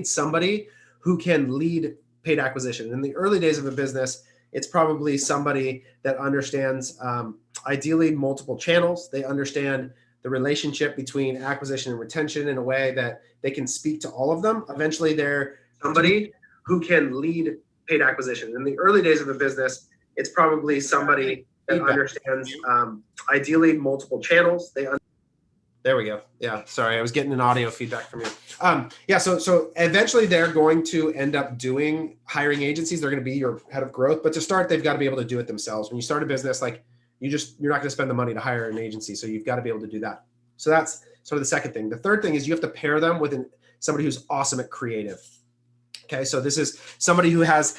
somebody who can lead paid acquisition. In the early days of a business, it's probably somebody that understands ideally multiple channels. They understand the relationship between acquisition and retention in a way that they can speak to all of them. Eventually, they're somebody who can lead paid acquisition. In the early days of a business, it's probably somebody that understands ideally multiple channels. There we go. Yeah, sorry, I was getting an audio feedback from you. So eventually they're going to end up hiring agencies. They're going to be your head of growth, but to start, they've got to be able to do it themselves. When you start a business, like you're not going to spend the money to hire an agency, so you've got to be able to do that. So that's sort of the second thing. The third thing is you have to pair them with somebody who's awesome at creative. Okay, so this is somebody who has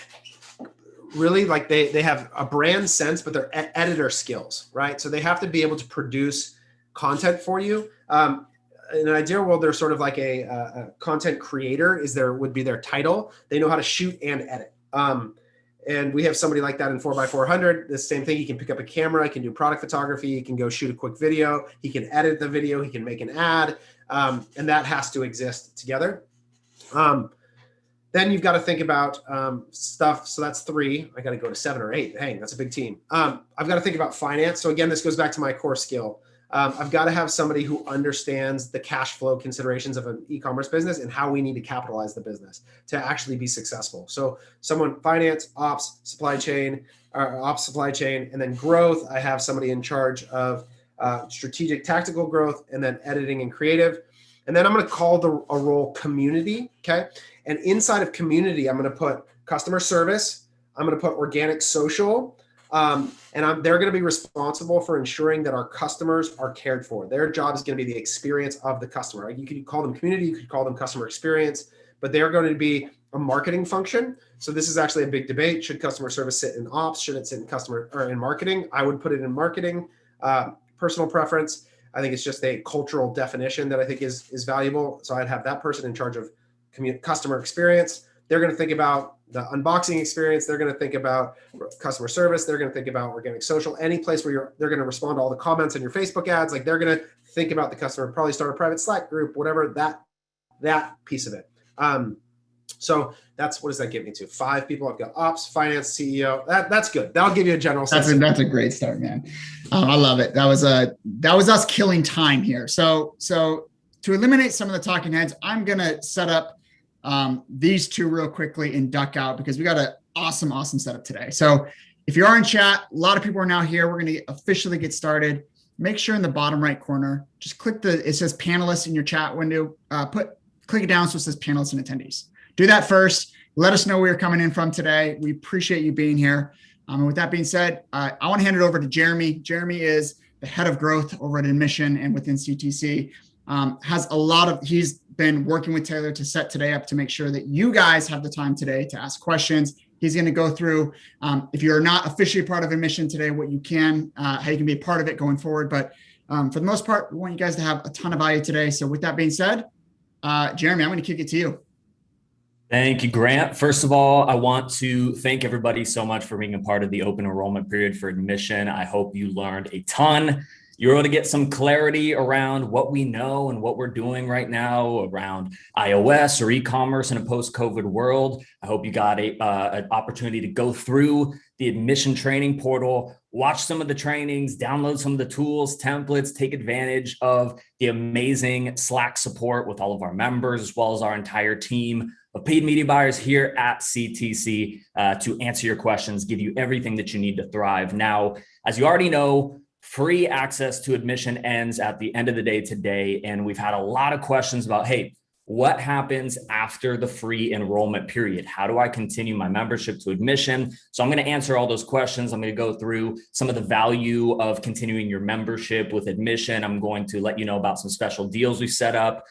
really like they have a brand sense, but they're editor skills, right? So they have to be able to produce content for you. In an ideal world, they're sort of like a content creator would be their title. They know how to shoot and edit. And we have somebody like that in 4x400. The same thing. He can pick up a camera. He can do product photography. He can go shoot a quick video. He can edit the video. He can make an ad. And that has to exist together. Then you've got to think about stuff. So that's 3. I got to go to 7 or 8. Dang, that's a big team. I've got to think about finance. So again, this goes back to my core skill. I've got to have somebody who understands the cash flow considerations of an e-commerce business and how we need to capitalize the business to actually be successful. So someone finance, ops, supply chain, and then growth. I have somebody in charge of strategic tactical growth, and then editing and creative. And then I'm going to call a role community. Okay. And inside of community, I'm going to put customer service. I'm going to put organic social. They're going to be responsible for ensuring that our customers are cared for. Their job is going to be the experience of the customer. You could call them community, you could call them customer experience, but they're going to be a marketing function. So this is actually a big debate. Should customer service sit in ops? Should it sit in customer or in marketing? I would put it in marketing. Personal preference. I think it's just a cultural definition that I think is valuable. So I'd have that person in charge of customer experience. They're going to think about the unboxing experience. They're going to think about customer service. They're going to think about organic social, any place where they're going to respond to all the comments on your Facebook ads. Like they're going to think about the customer, probably start a private Slack group, whatever that piece of it. So what does that get me to? 5 people. I've got ops, finance, CEO. That's good. That'll give you a general sense. That's a great start, man. I love it. That was us killing time here. So to eliminate some of the talking heads, I'm going to set up these 2 real quickly and duck out because we got an awesome setup today. So if you are in chat, a lot of people are now here. We're going to officially get started. Make sure in the bottom right corner, just click it says panelists in your chat window. Click it down so it says panelists and attendees. Do that first. Let us know where you're coming in from today. We appreciate you being here. And with that being said, I want to hand it over to Jeremy. Jeremy is the head of growth over at Admission and within CTC. He's been working with Taylor to set today up to make sure that you guys have the time today to ask questions. He's going to go through, if you're not officially part of Admission today, what you can, how you can be a part of it going forward. But for the most part, we want you guys to have a ton of value today. So with that being said, Jeremy, I'm going to kick it to you. Thank you, Grant. First of all, I want to thank everybody so much for being a part of the open enrollment period for Admission. I hope you learned a ton. You're able to get some clarity around what we know and what we're doing right now around iOS or e-commerce in a post-COVID world. I hope you got an opportunity to go through the Admission training portal, watch some of the trainings, download some of the tools, templates, take advantage of the amazing Slack support with all of our members, as well as our entire team of paid media buyers here at CTC to answer your questions, give you everything that you need to thrive. Now, as you already know, free access to Admission ends at the end of the day today. And we've had a lot of questions about, hey, what happens after the free enrollment period? How do I continue my membership to Admission? So I'm going to answer all those questions. I'm going to go through some of the value of continuing your membership with Admission. I'm going to let you know about some special deals we set up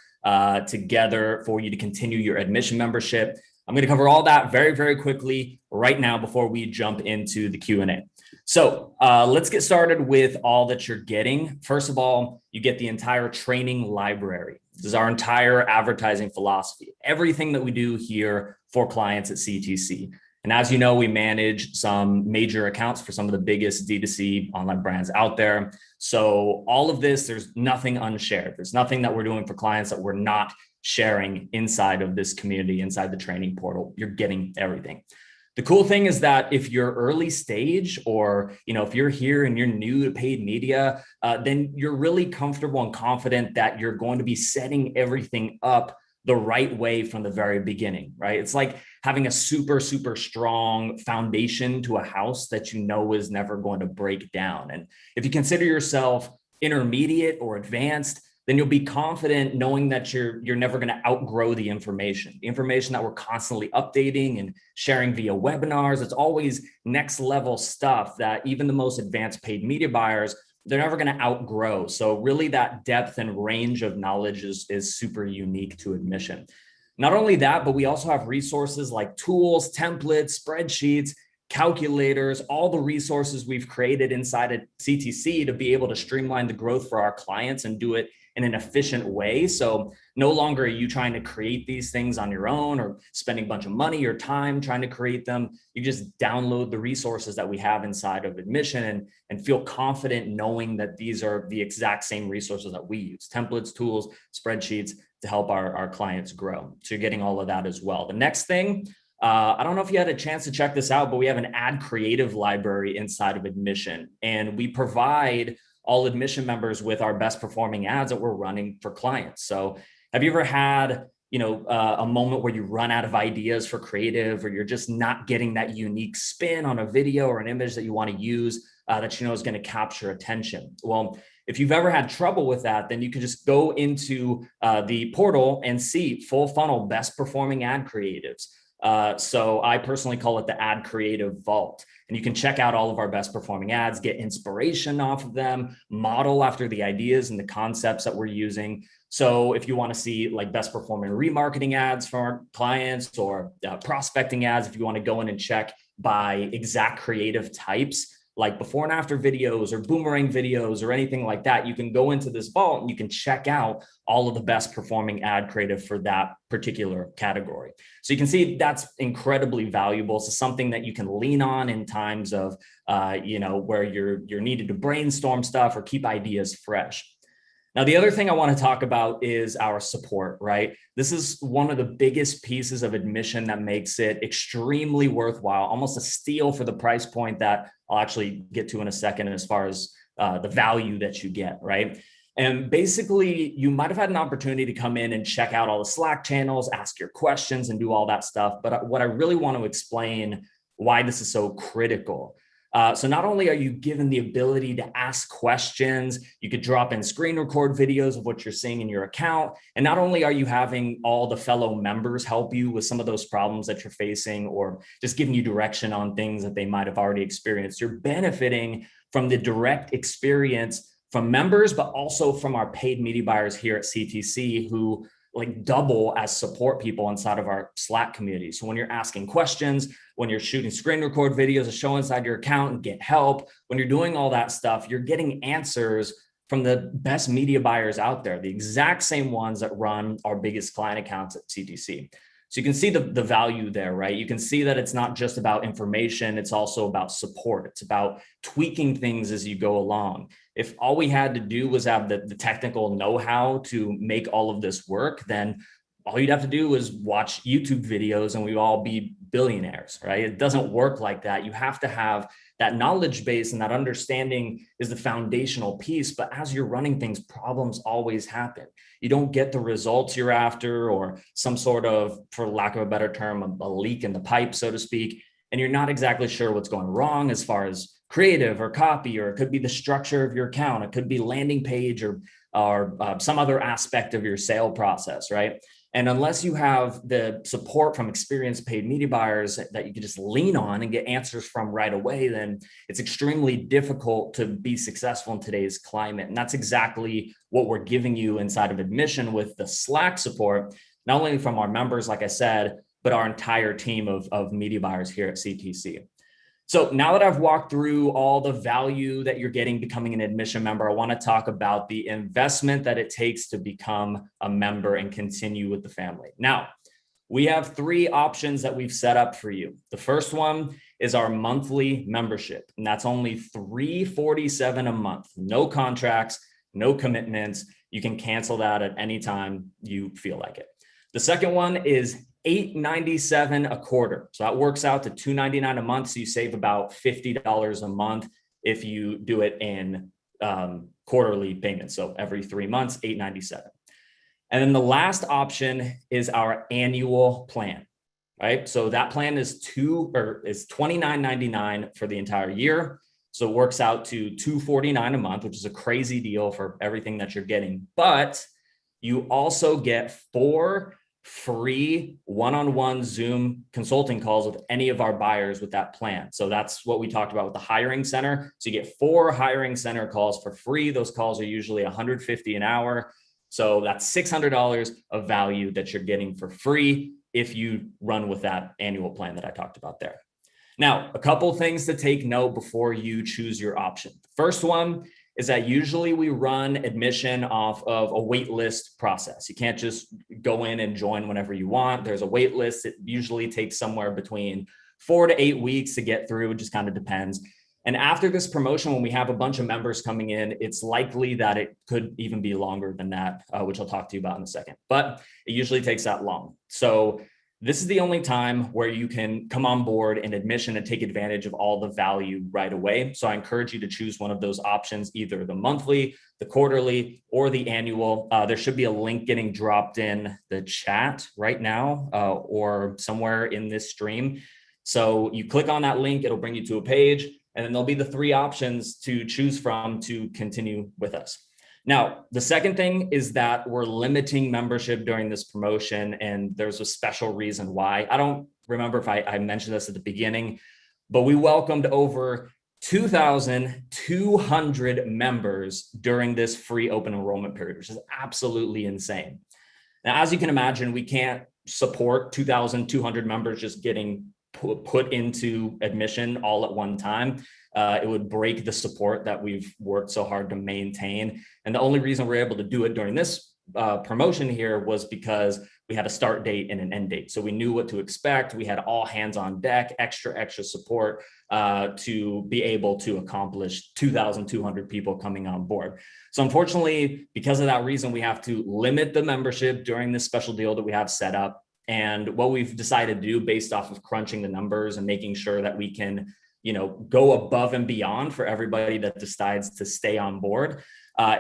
together for you to continue your Admission membership. I'm going to cover all that very, very quickly right now before we jump into the Q&A. So let's get started with all that you're getting. First of all, you get the entire training library. This is our entire advertising philosophy, everything that we do here for clients at CTC. And as you know, we manage some major accounts for some of the biggest D2C online brands out there. So all of this, there's nothing unshared. There's nothing that we're doing for clients that we're not sharing inside of this community, inside the training portal. You're getting everything. The cool thing is that if you're early stage, or if you're here and you're new to paid media, then you're really comfortable and confident that you're going to be setting everything up the right way from the very beginning, right? It's like having a super, super strong foundation to a house that is never going to break down. And if you consider yourself intermediate or advanced, then you'll be confident knowing that you're never going to outgrow the information that we're constantly updating and sharing via webinars. It's always next level stuff that even the most advanced paid media buyers, they're never going to outgrow. So really that depth and range of knowledge is super unique to Admission. Not only that, but we also have resources like tools, templates, spreadsheets, calculators, all the resources we've created inside of CTC to be able to streamline the growth for our clients and do it in an efficient way. So no longer are you trying to create these things on your own or spending a bunch of money or time trying to create them. You just download the resources that we have inside of Admission and feel confident knowing that these are the exact same resources that we use: templates, tools, spreadsheets to help our clients grow. So you're getting all of that as well. The next thing, I don't know if you had a chance to check this out, but we have an ad creative library inside of Admission, and we provide all Admission members with our best performing ads that we're running for clients. So have you ever had, a moment where you run out of ideas for creative, or you're just not getting that unique spin on a video or an image that you want to use that is going to capture attention? Well, if you've ever had trouble with that, then you can just go into the portal and see full funnel best performing ad creatives. So I personally call it the Ad Creative Vault, and you can check out all of our best performing ads, get inspiration off of them, model after the ideas and the concepts that we're using. So if you want to see like best performing remarketing ads for our clients, or prospecting ads, if you want to go in and check by exact creative types, like before and after videos or boomerang videos or anything like that, you can go into this vault and you can check out all of the best performing ad creative for that particular category. So you can see that's incredibly valuable. So something that you can lean on in times of, where you're needed to brainstorm stuff or keep ideas fresh. Now, the other thing I want to talk about is our support, right? This is one of the biggest pieces of Admission that makes it extremely worthwhile, almost a steal for the price point that I'll actually get to in a second as far as the value that you get, right? And basically, you might have had an opportunity to come in and check out all the Slack channels, ask your questions and do all that stuff. But what I really want to explain why this is so critical. So not only are you given the ability to ask questions, you could drop in screen record videos of what you're seeing in your account. And not only are you having all the fellow members help you with some of those problems that you're facing, or just giving you direction on things that they might have already experienced, you're benefiting from the direct experience from members, but also from our paid media buyers here at CTC, who like double as support people inside of our Slack community. So when you're asking questions, when you're shooting screen record videos to show inside your account and get help, when you're doing all that stuff, you're getting answers from the best media buyers out there, the exact same ones that run our biggest client accounts at CTC. So you can see the value there, right? You can see that it's not just about information, it's also about support. It's about tweaking things as you go along. If all we had to do was have the technical know-how to make all of this work, then all you'd have to do is watch YouTube videos and we'd all be billionaires, right? It doesn't work like that. You have to have that knowledge base, and that understanding is the foundational piece. But as you're running things, problems always happen. You don't get the results you're after, or some sort of, for lack of a better term, a leak in the pipe, so to speak. And you're not exactly sure what's going wrong as far as creative or copy, or it could be the structure of your account. It could be landing page or some other aspect of your sale process, right? And unless you have the support from experienced paid media buyers that you can just lean on and get answers from right away, then it's extremely difficult to be successful in today's climate. And that's exactly what we're giving you inside of Admission with the Slack support, not only from our members, like I said, but our entire team of media buyers here at CTC. So now that I've walked through all the value that you're getting becoming an Admission member, I want to talk about the investment that it takes to become a member and continue with the family. Now, we have 3 options that we've set up for you. The first one is our monthly membership, and that's only $347 a month. No contracts, no commitments. You can cancel that at any time you feel like it. The second one is $8.97 a quarter. So that works out to $2.99 a month. So you save about $50 a month if you do it in quarterly payments. So every 3 months, $8.97. And then the last option is our annual plan, right? So that plan is $29.99 for the entire year. So it works out to $249 a month, which is a crazy deal for everything that you're getting. But you also get 4 free one-on-one Zoom consulting calls with any of our buyers with that plan. So that's what we talked about with the hiring center. So you get 4 hiring center calls for free. Those calls are usually $150 an hour. So that's $600 of value that you're getting for free if you run with that annual plan that I talked about there. Now, a couple things to take note before you choose your option. First one is that usually we run admission off of a wait list process. You can't just go in and join whenever you want. There's a wait list. It usually takes somewhere between 4 to 8 weeks to get through. It just kind of depends. And after this promotion, when we have a bunch of members coming in, it's likely that it could even be longer than that, which I'll talk to you about in a second. But it usually takes that long. So this is the only time where you can come on board in admission and take advantage of all the value right away. So I encourage you to choose one of those options, either the monthly, the quarterly, or the annual. There should be a link getting dropped in the chat right now or somewhere in this stream. So you click on that link, it'll bring you to a page, and then there'll be the 3 options to choose from to continue with us. Now, the second thing is that we're limiting membership during this promotion, and there's a special reason why. I don't remember if I mentioned this at the beginning, but we welcomed over 2,200 members during this free open enrollment period, which is absolutely insane. Now, as you can imagine, we can't support 2,200 members just getting put into admission all at one time. It would break the support that we've worked so hard to maintain. And the only reason we're able to do it during this promotion here was because we had a start date and an end date. So we knew what to expect. We had all hands on deck, extra support to be able to accomplish 2,200 people coming on board. So unfortunately, because of that reason, we have to limit the membership during this special deal that we have set up. And what we've decided to do based off of crunching the numbers and making sure that we can, go above and beyond for everybody that decides to stay on board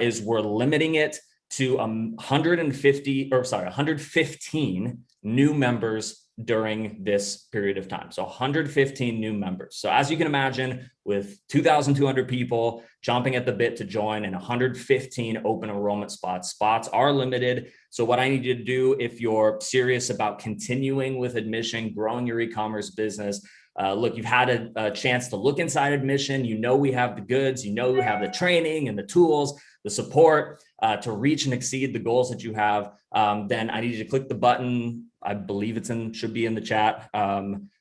is we're limiting it to 115 new members during this period of time. So 115 new members. So as you can imagine, with 2,200 people chomping at the bit to join and 115 open enrollment spots are limited. So what I need you to do, if you're serious about continuing with admission, growing your e-commerce business, look, you've had a chance to look inside admission. We have the goods, we have the training and the tools, the support to reach and exceed the goals that you have. Then I need you to click the button. I believe should be in the chat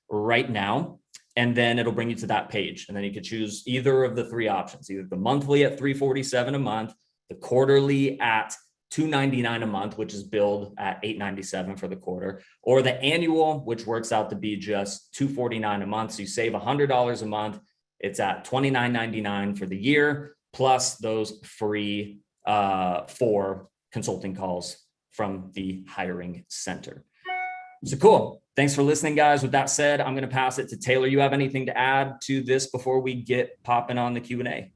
right now. And then it'll bring you to that page. And then you could choose either of the 3 options, either the monthly at $347 a month, the quarterly at $299 a month, which is billed at $897 for the quarter, or the annual, which works out to be just $249 a month. So you save $100 a month. It's at $29.99 for the year, plus those free 4 consulting calls from the hiring center. So cool. Thanks for listening, guys. With that said, I'm going to pass it to Taylor. You have anything to add to this before we get popping on the Q&A?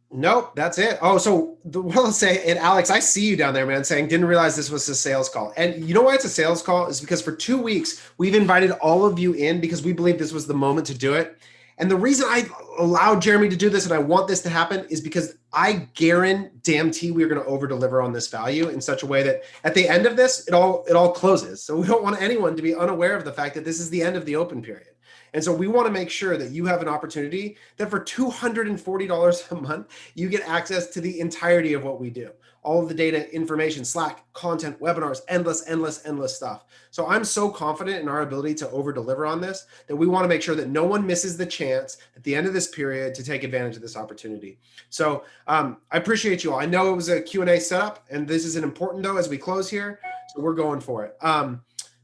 Nope, that's it. Oh, so what I'll say, and Alex, I see you down there, man, saying didn't realize this was a sales call. And you know why it's a sales call is because for 2 weeks, we've invited all of you in because we believe this was the moment to do it. And the reason I allowed Jeremy to do this and I want this to happen is because I guarantee we're going to over deliver on this value in such a way that at the end of this, it all closes. So we don't want anyone to be unaware of the fact that this is the end of the open period. And so we want to make sure that you have an opportunity that for $240 a month, you get access to the entirety of what we do. All of the data, information, Slack, content, webinars, endless stuff. So I'm so confident in our ability to over deliver on this that we want to make sure that no one misses the chance at the end of this period to take advantage of this opportunity. So I appreciate you all. I know it was a Q&A setup and this is an important though as we close here. So we're going for it.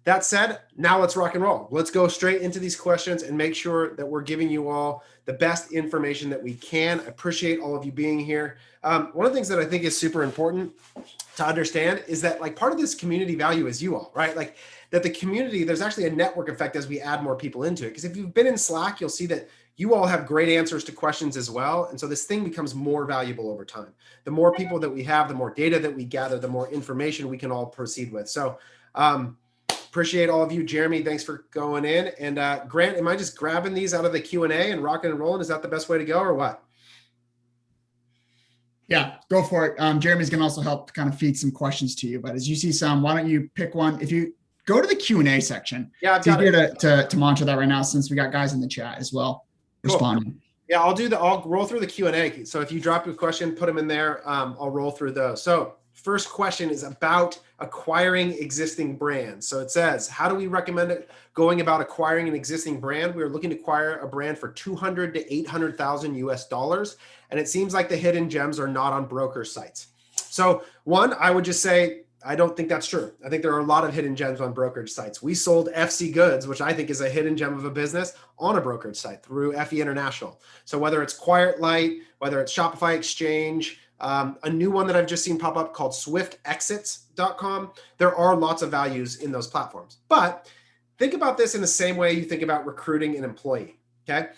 That said, now let's rock and roll. Let's go straight into these questions and make sure that we're giving you all the best information that we can. I appreciate all of you being here. One of the things that I think is super important to understand is that like part of this community value is you all, right? Like that the community, there's actually a network effect as we add more people into it. Because if you've been in Slack, you'll see that you all have great answers to questions as well. And so this thing becomes more valuable over time. The more people that we have, the more data that we gather, the more information we can all proceed with. So appreciate all of you. Jeremy, thanks for going in. And Grant, am I just grabbing these out of the Q&A and rocking and rolling? Is that the best way to go or what? Yeah, go for it. Jeremy's going to also help kind of feed some questions to you. But as you see some, why don't you pick one? If you go to the Q&A section, yeah, it's easier to monitor that right now since we got guys in the chat as well responding. Yeah, I'll roll through the Q&A. So if you drop your question, put them in there. I'll roll through those. So first question is about acquiring existing brands. So it says, how do we recommend going about acquiring an existing brand? We are looking to acquire a brand for $200,000 to $800,000 US. And it seems like the hidden gems are not on broker sites. So one, I would just say, I don't think that's true. I think there are a lot of hidden gems on brokerage sites. We sold FC Goods, which I think is a hidden gem of a business, on a brokerage site through FE International. So whether it's Quiet Light, whether it's Shopify Exchange, a new one that I've just seen pop up called swiftexits.com. There are lots of values in those platforms. But think about this in the same way you think about recruiting an employee, okay?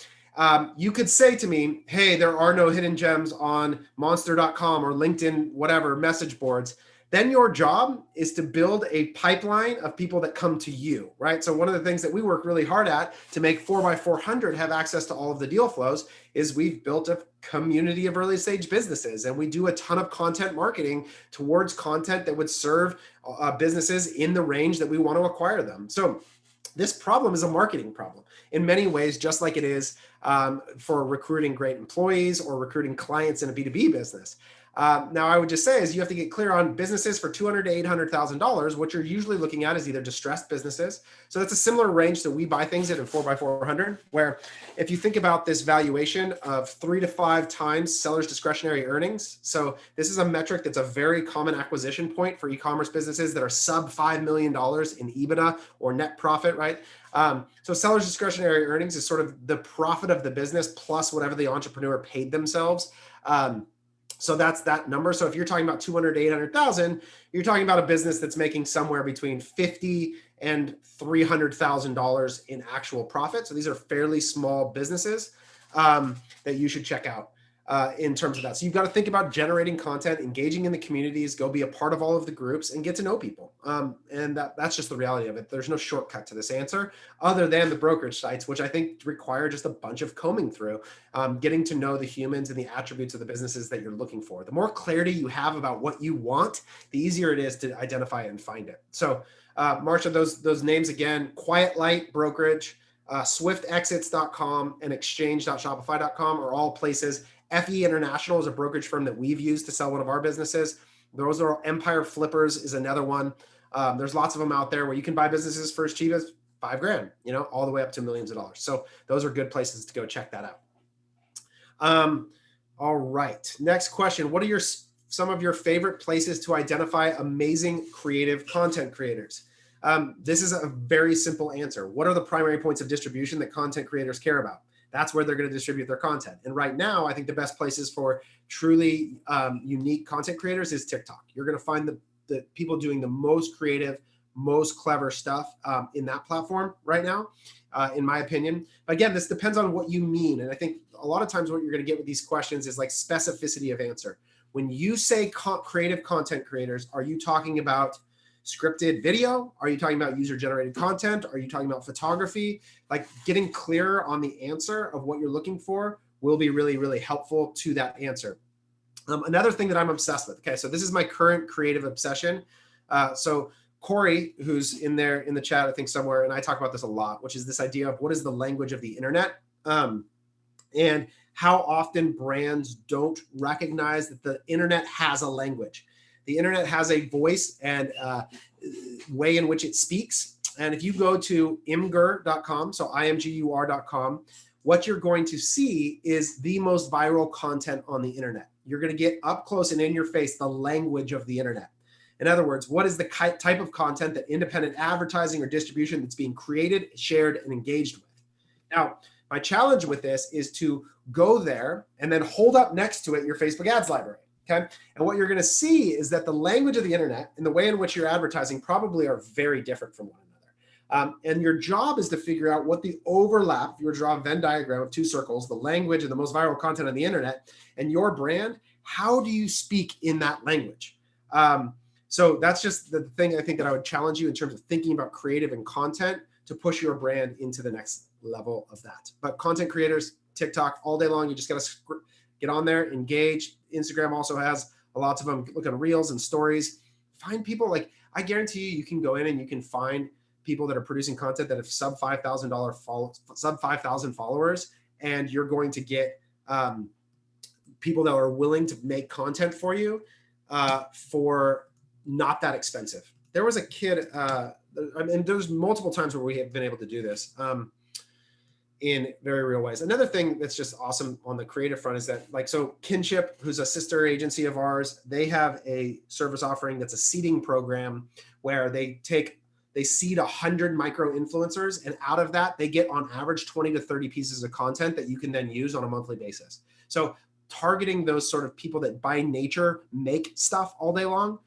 You could say to me, hey, there are no hidden gems on monster.com or LinkedIn, whatever, message boards. Then your job is to build a pipeline of people that come to you, right? So one of the things that we work really hard at to make 4x400 have access to all of the deal flows is we've built a community of early stage businesses, and we do a ton of content marketing towards content that would serve businesses in the range that we want to acquire them. So this problem is a marketing problem in many ways, just like it is for recruiting great employees or recruiting clients in a B2B business. Now, I would just say is you have to get clear on businesses for $200,000 to $800,000. What you're usually looking at is either distressed businesses. So that's a similar range that we buy things at in 4x400, where if you think about this valuation of 3 to 5 times sellers' discretionary earnings. So this is a metric that's a very common acquisition point for e-commerce businesses that are sub $5 million in EBITDA or net profit, right? So sellers' discretionary earnings is sort of the profit of the business plus whatever the entrepreneur paid themselves. So that's that number. So if you're talking about 200 to 800,000, you're talking about a business that's making somewhere between $50,000 and $300,000 in actual profit. So these are fairly small businesses that you should check out in terms of that. So you've got to think about generating content, engaging in the communities, go be a part of all of the groups and get to know people. And that's just the reality of it. There's no shortcut to this answer other than the brokerage sites, which I think require just a bunch of combing through, getting to know the humans and the attributes of the businesses that you're looking for. The more clarity you have about what you want, the easier it is to identify it and find it. So Marsha, those names again, Quiet Light Brokerage, swiftexits.com and exchange.shopify.com are all places. FE International is a brokerage firm that we've used to sell one of our businesses. Those are Empire Flippers is another one. There's lots of them out there where you can buy businesses for as cheap as $5,000, all the way up to millions of dollars. So those are good places to go check that out. All right. Next question. What are some of your favorite places to identify amazing creative content creators? This is a very simple answer. What are the primary points of distribution that content creators care about? That's where they're going to distribute their content. And right now, I think the best places for truly unique content creators is TikTok. You're going to find the people doing the most creative, most clever stuff in that platform right now, in my opinion. But again, this depends on what you mean. And I think a lot of times what you're going to get with these questions is like specificity of answer. When you say creative content creators, are you talking about scripted video? Are you talking about user-generated content? Are you talking about photography? Like getting clearer on the answer of what you're looking for will be really, really helpful to that answer. Another thing that I'm obsessed with. Okay, so this is my current creative obsession. So Corey, who's in the chat, I think somewhere, and I talk about this a lot, which is this idea of what is the language of the internet, and how often brands don't recognize that the internet has a language. The internet has a voice and way in which it speaks. And if you go to imgur.com, so imgur.com, what you're going to see is the most viral content on the internet. You're going to get up close and in your face the language of the internet. In other words, what is the type of content that independent advertising or distribution that's being created, shared, and engaged with? Now, my challenge with this is to go there and then hold up next to it your Facebook ads library. Okay. And what you're going to see is that the language of the internet and the way in which you're advertising probably are very different from one another. And your job is to figure out what the overlap, if you were to draw a Venn diagram of two circles, the language and the most viral content on the internet and your brand, how do you speak in that language? So that's just the thing I think that I would challenge you in terms of thinking about creative and content to push your brand into the next level of that. But content creators, TikTok all day long, you just got to get on there, engage. Instagram also has lots of them. Look at reels and stories. Find people like, I guarantee you can go in and you can find people that are producing content that have sub $5,000 followers, and you're going to get people that are willing to make content for you for not that expensive. There was a kid, and there's multiple times where we have been able to do this in very real ways. Another thing that's just awesome on the creative front is that, like, so Kinship, who's a sister agency of ours, they have a service offering that's a seeding program where they seed 100 micro influencers, and out of that, they get on average 20 to 30 pieces of content that you can then use on a monthly basis. So targeting those sort of people that by nature make stuff all day long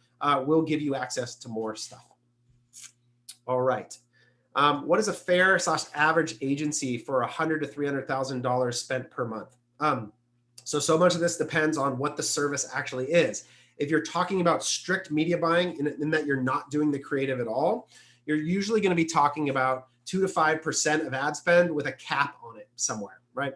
will give you access to more stuff. All right. What is a fair / average agency for $100,000 to $300,000 spent per month? So much of this depends on what the service actually is. If you're talking about strict media buying in that you're not doing the creative at all, you're usually going to be talking about 2 to 5% of ad spend with a cap on it somewhere, right?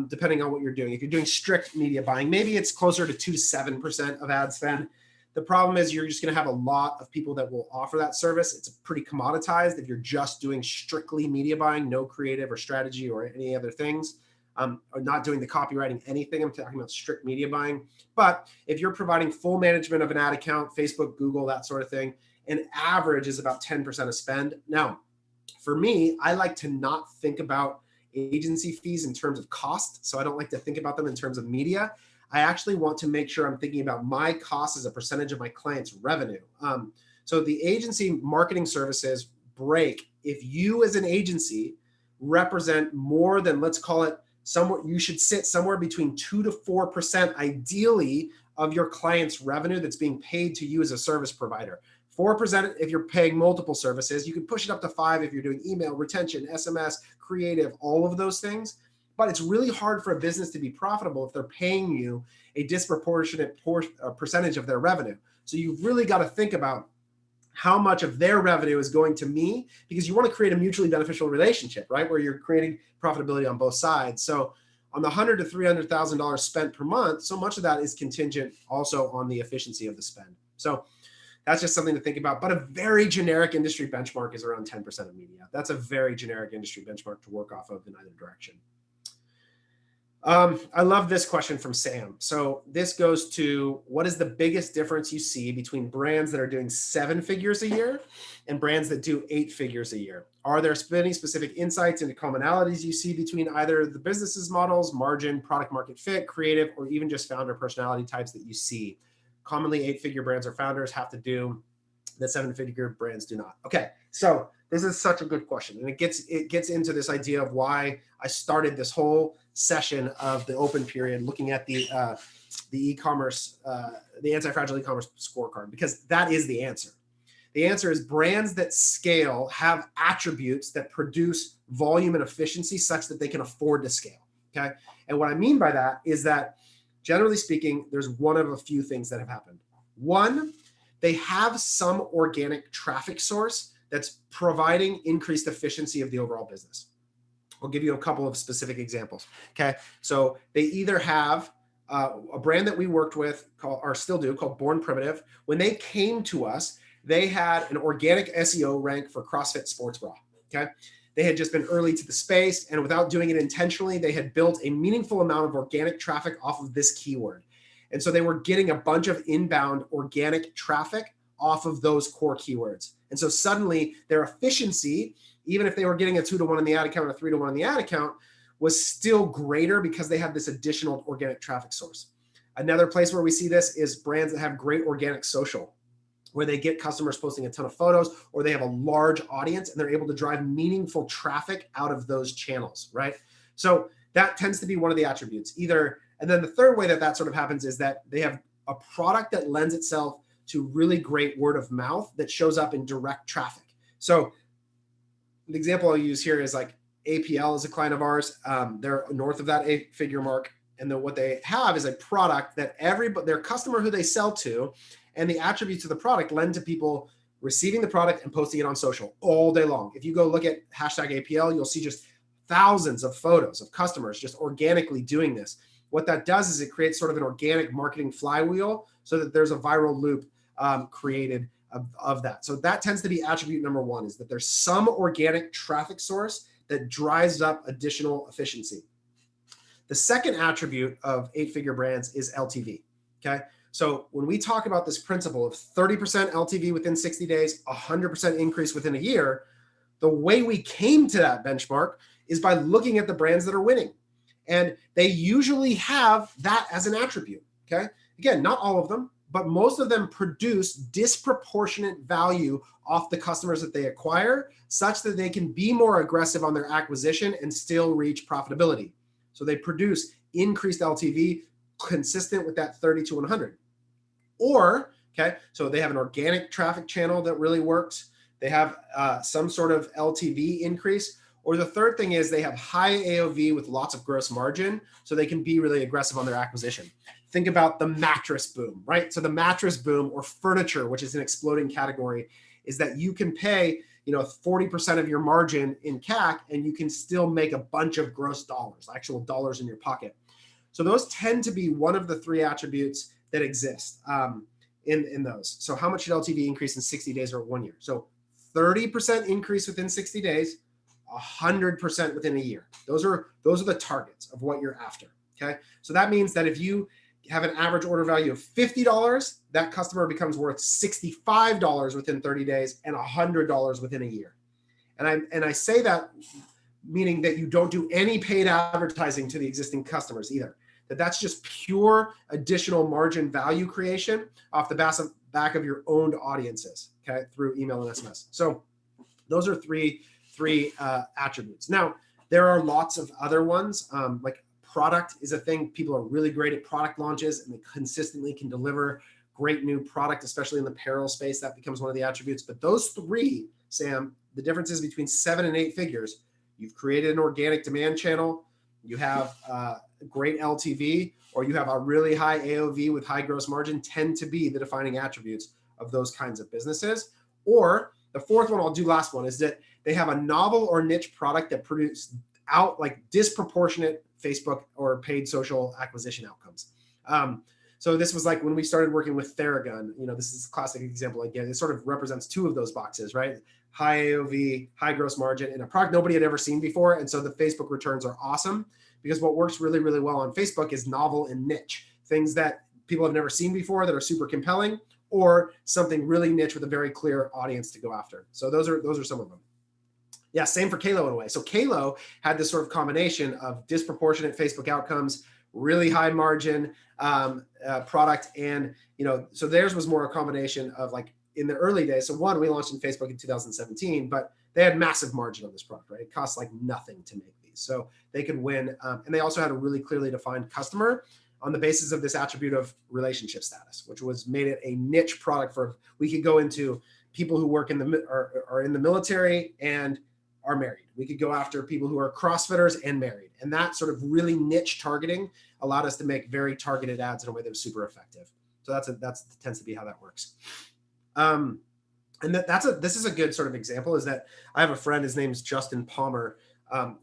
Depending on what you're doing. If you're doing strict media buying, maybe it's closer to 2 to 7% of ad spend. The problem is you're just going to have a lot of people that will offer that service. It's pretty commoditized if you're just doing strictly media buying, no creative or strategy or any other things, or not doing the copywriting, anything. I'm talking about strict media buying. But if you're providing full management of an ad account, Facebook, Google, that sort of thing, an average is about 10% of spend. Now, for me, I like to not think about agency fees in terms of cost. So I don't like to think about them in terms of media. I actually want to make sure I'm thinking about my cost as a percentage of my client's revenue. So the agency marketing services break if you as an agency represent more than, let's call it, somewhere you should sit somewhere between 2 to 4% ideally of your client's revenue that's being paid to you as a service provider. 4% if you're paying multiple services. You can push it up to 5 if you're doing email, retention, SMS, creative, all of those things. But it's really hard for a business to be profitable if they're paying you a disproportionate percentage of their revenue. So you've really got to think about how much of their revenue is going to me, because you want to create a mutually beneficial relationship, right? Where you're creating profitability on both sides. So on the $100,000 to $300,000 spent per month, so much of that is contingent also on the efficiency of the spend. So that's just something to think about. But a very generic industry benchmark is around 10% of media. That's a very generic industry benchmark to work off of in either direction. I love this question from Sam. So this goes to, what is the biggest difference you see between brands that are doing 7 figures a year and brands that do 8 figures a year? Are there any specific insights into commonalities you see between either the businesses models, margin, product market fit, creative, or even just founder personality types that you see? Commonly 8-figure brands or founders have to do that 7-figure brands do not. Okay, so this is such a good question, and it gets into this idea of why I started this whole session of the open period looking at the e-commerce, the anti-fragile e-commerce scorecard, because that is the answer. The answer is brands that scale have attributes that produce volume and efficiency such that they can afford to scale. Okay, and what I mean by that is that, generally speaking, there's one of a few things that have happened. One, they have some organic traffic source that's providing increased efficiency of the overall business. I'll give you a couple of specific examples. Okay, so they either have a brand that we worked with, or still do, called Born Primitive. When they came to us, they had an organic SEO rank for CrossFit sports bra. Okay, they had just been early to the space, and without doing it intentionally, they had built a meaningful amount of organic traffic off of this keyword. And so they were getting a bunch of inbound organic traffic off of those core keywords. And so suddenly their efficiency, even if they were getting a 2-to-1 in the ad account or 3-to-1 in the ad account, was still greater because they had this additional organic traffic source. Another place where we see this is brands that have great organic social. where they get customers posting a ton of photos, or they have a large audience and they're able to drive meaningful traffic out of those channels, right? So that tends to be one of the attributes either. And then the third way that sort of happens is that they have a product that lends itself to really great word of mouth that shows up in direct traffic. So the example I'll use here is like APL is a client of ours. They're north of that 8-figure mark. And then what they have is a product that their customer who they sell to, and the attributes of the product lend to people receiving the product and posting it on social all day long. If you go look at #APL, you'll see just thousands of photos of customers just organically doing this. What that does is it creates sort of an organic marketing flywheel so that there's a viral loop created of that. So that tends to be attribute number one, is that there's some organic traffic source that drives up additional efficiency. The second attribute of 8-figure brands is LTV, okay? So when we talk about this principle of 30% LTV within 60 days, 100% increase within a year, the way we came to that benchmark is by looking at the brands that are winning. And they usually have that as an attribute, okay? Again, not all of them, but most of them produce disproportionate value off the customers that they acquire, such that they can be more aggressive on their acquisition and still reach profitability. So they produce increased LTV consistent with that 30 to 100. Or, okay, so they have an organic traffic channel that really works. They have some sort of LTV increase. Or the third thing is they have high AOV with lots of gross margin, so they can be really aggressive on their acquisition. Think about the mattress boom, right? So the mattress boom, or furniture, which is an exploding category, is that you can pay 40% of your margin in CAC, and you can still make a bunch of gross dollars, actual dollars in your pocket. So those tend to be one of the three attributes that exist in those. So how much should LTV increase in 60 days or 1 year? So 30% increase within 60 days, 100% within a year. Those are the targets of what you're after, okay? So that means that if you have an average order value of $50, that customer becomes worth $65 within 30 days and $100 within a year. And I say that meaning that you don't do any paid advertising to the existing customers either. That's just pure additional margin value creation off the back of your owned audiences, okay, through email and SMS. So those are three attributes. Now, there are lots of other ones, like product is a thing. People are really great at product launches, and they consistently can deliver great new product, especially in the apparel space. That becomes one of the attributes. But those three, Sam, the difference is between 7 and 8 figures. You've created an organic demand channel, you have great LTV, or you have a really high AOV with high gross margin, tend to be the defining attributes of those kinds of businesses. Or the fourth one, I'll do last one, is that they have a novel or niche product that produce out like disproportionate Facebook or paid social acquisition outcomes. So this was like when we started working with Theragun, this is a classic example again. It sort of represents two of those boxes, right? High AOV, high gross margin, and a product nobody had ever seen before. And so the Facebook returns are awesome, because what works really, really well on Facebook is novel and niche, things that people have never seen before that are super compelling, or something really niche with a very clear audience to go after. So those are some of them. Yeah, same for Kalo in a way. So Kalo had this sort of combination of disproportionate Facebook outcomes, really high margin product, and so theirs was more a combination of like in the early days. So one, we launched in Facebook in 2017, but they had massive margin on this product, right? It costs like nothing to make these, so they could win. And they also had a really clearly defined customer on the basis of this attribute of relationship status, which was made it a niche product for. We could go into people who work are in the military and are married. We could go after people who are CrossFitters and married. And that sort of really niche targeting allowed us to make very targeted ads in a way that was super effective. So that tends to be how that works. And this is a good sort of example, is that I have a friend, his name's Justin Palmer.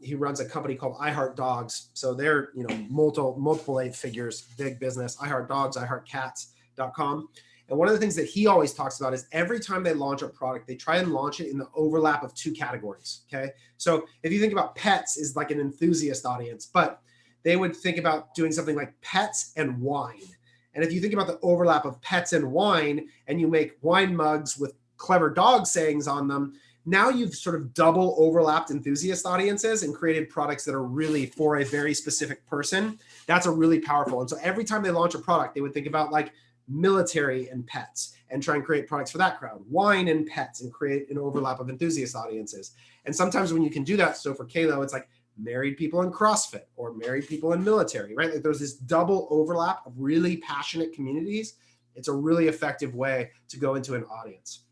He runs a company called I Heart Dogs. So they're, multiple 8 figures, big business, iHeartDogs.com. And one of the things that he always talks about is every time they launch a product, they try and launch it in the overlap of 2 categories, okay? So if you think about pets is like an enthusiast audience, but they would think about doing something like pets and wine. And if you think about the overlap of pets and wine, and you make wine mugs with clever dog sayings on them, now you've sort of double overlapped enthusiast audiences and created products that are really for a very specific person. That's a really powerful. And so every time they launch a product, they would think about like military and pets and try and create products for that crowd, wine and pets, and create an overlap of enthusiast audiences. And sometimes when you can do that, so for Kalo, it's like married people in CrossFit or married people in military, right? Like there's this double overlap of really passionate communities. It's a really effective way to go into an audience.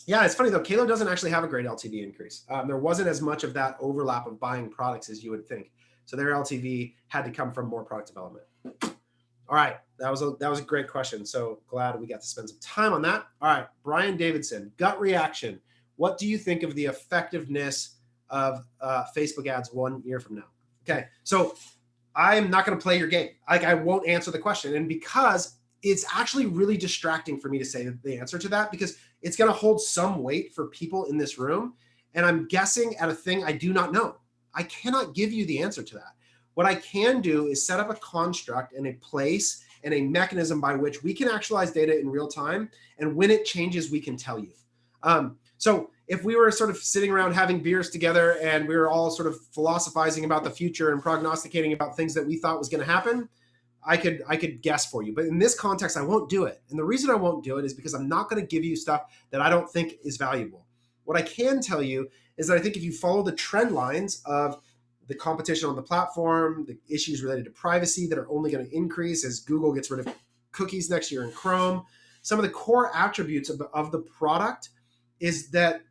Yeah, it's funny though, Kalo doesn't actually have a great LTV increase. There wasn't as much of that overlap of buying products as you would think. So their LTV had to come from more product development. All right, that was a great question. So glad we got to spend some time on that. All right, Brian Davidson, gut reaction. What do you think of the effectiveness of Facebook ads 1 year from now? Okay, so I'm not going to play your game. Like I won't answer the question, and because it's actually really distracting for me to say the answer to that, because it's going to hold some weight for people in this room, and I'm guessing at a thing I do not know. I cannot give you the answer to that. What I can do is set up a construct and a place and a mechanism by which we can actualize data in real time, and when it changes, we can tell you. So if we were sort of sitting around having beers together and we were all sort of philosophizing about the future and prognosticating about things that we thought was going to happen, I could guess for you. But in this context, I won't do it. And the reason I won't do it is because I'm not going to give you stuff that I don't think is valuable. What I can tell you is that I think if you follow the trend lines of the competition on the platform, the issues related to privacy that are only going to increase as Google gets rid of cookies next year in Chrome, some of the core attributes of the product is that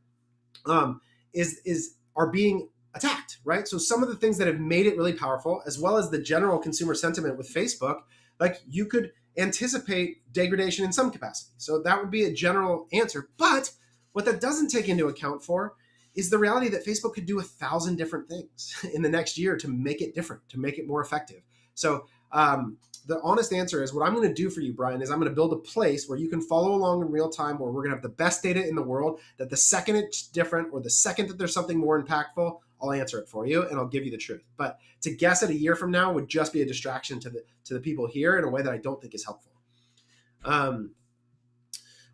are being attacked, right? So some of the things that have made it really powerful, as well as the general consumer sentiment with Facebook, like you could anticipate degradation in some capacity. So that would be a general answer. But what that doesn't take into account for is the reality that Facebook could do 1,000 different things in the next year to make it different, to make it more effective. So the honest answer is what I'm going to do for you, Brian, is I'm going to build a place where you can follow along in real time, where we're going to have the best data in the world, that the second it's different or the second that there's something more impactful, I'll answer it for you and I'll give you the truth. But to guess at a year from now would just be a distraction to the people here in a way that I don't think is helpful. All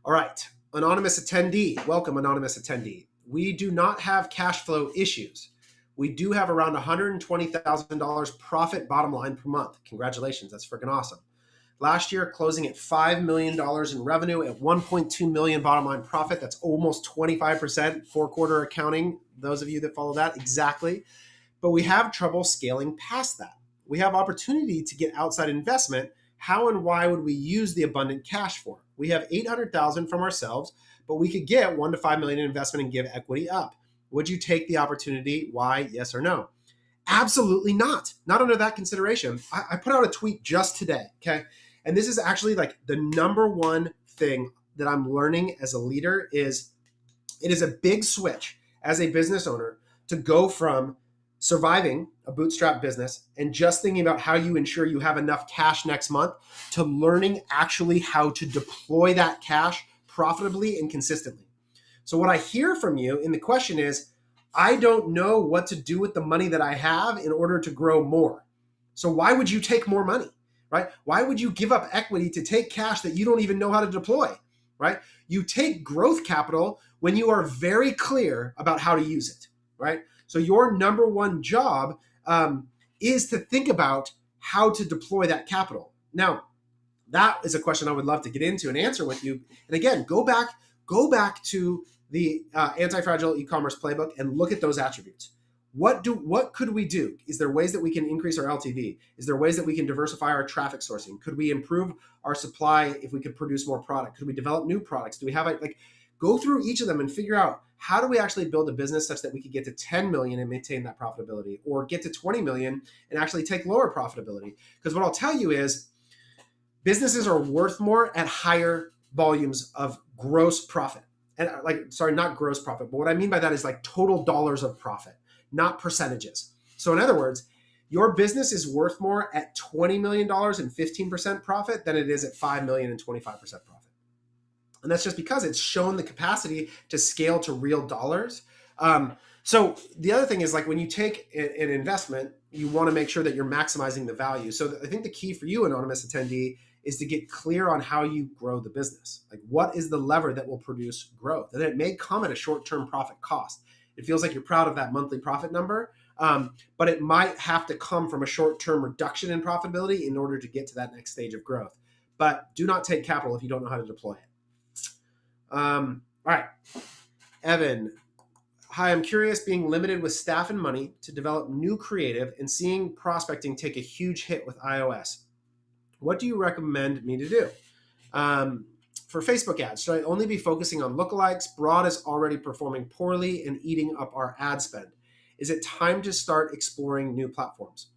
right. Anonymous attendee. Welcome, anonymous attendee. We do not have cash flow issues. We do have around $120,000 profit bottom line per month. Congratulations. That's freaking awesome. Last year, closing at $5 million in revenue at 1.2 million bottom line profit. That's almost 25%, 4-quarter accounting. Those of you that follow that, exactly. But we have trouble scaling past that. We have opportunity to get outside investment. How and why would we use the abundant cash for? We have $800,000 from ourselves, but we could get 1 to 5 million in investment and give equity up. Would you take the opportunity? Why? Yes or no? Absolutely not. Not under that consideration. I put out a tweet just today, okay? And this is actually like the number one thing that I'm learning as a leader is it is a big switch as a business owner to go from surviving a bootstrap business and just thinking about how you ensure you have enough cash next month to learning actually how to deploy that cash profitably and consistently. So what I hear from you in the question is, I don't know what to do with the money that I have in order to grow more. So why would you take more money, right? Why would you give up equity to take cash that you don't even know how to deploy, right? You take growth capital when you are very clear about how to use it, right? So your number one job is to think about how to deploy that capital. Now, that is a question I would love to get into and answer with you. And again, go back to the anti-fragile e-commerce playbook and look at those attributes. What could we do? Is there ways that we can increase our LTV? Is there ways that we can diversify our traffic sourcing? Could we improve our supply if we could produce more product? Could we develop new products? Do we have go through each of them and figure out how do we actually build a business such that we could get to 10 million and maintain that profitability, or get to 20 million and actually take lower profitability? Because what I'll tell you is businesses are worth more at higher volumes of gross profit. And not gross profit, but what I mean by that is like total dollars of profit, not percentages. So in other words, your business is worth more at $20 million and 15% profit than it is at 5 million and 25% profit. And that's just because it's shown the capacity to scale to real dollars. So the other thing is, like, when you take an investment, you want to make sure that you're maximizing the value. So I think the key for you, anonymous attendee, is to get clear on how you grow the business. Like, what is the lever that will produce growth? And it may come at a short-term profit cost. It feels like you're proud of that monthly profit number, but it might have to come from a short-term reduction in profitability in order to get to that next stage of growth. but do not take capital if you don't know how to deploy it. All right. Evan, hi, I'm curious, being limited with staff and money to develop new creative and seeing prospecting take a huge hit with iOS. What do you recommend me to do? For Facebook ads, should I only be focusing on lookalikes? Broad is already performing poorly and eating up our ad spend. Is it time to start exploring new platforms?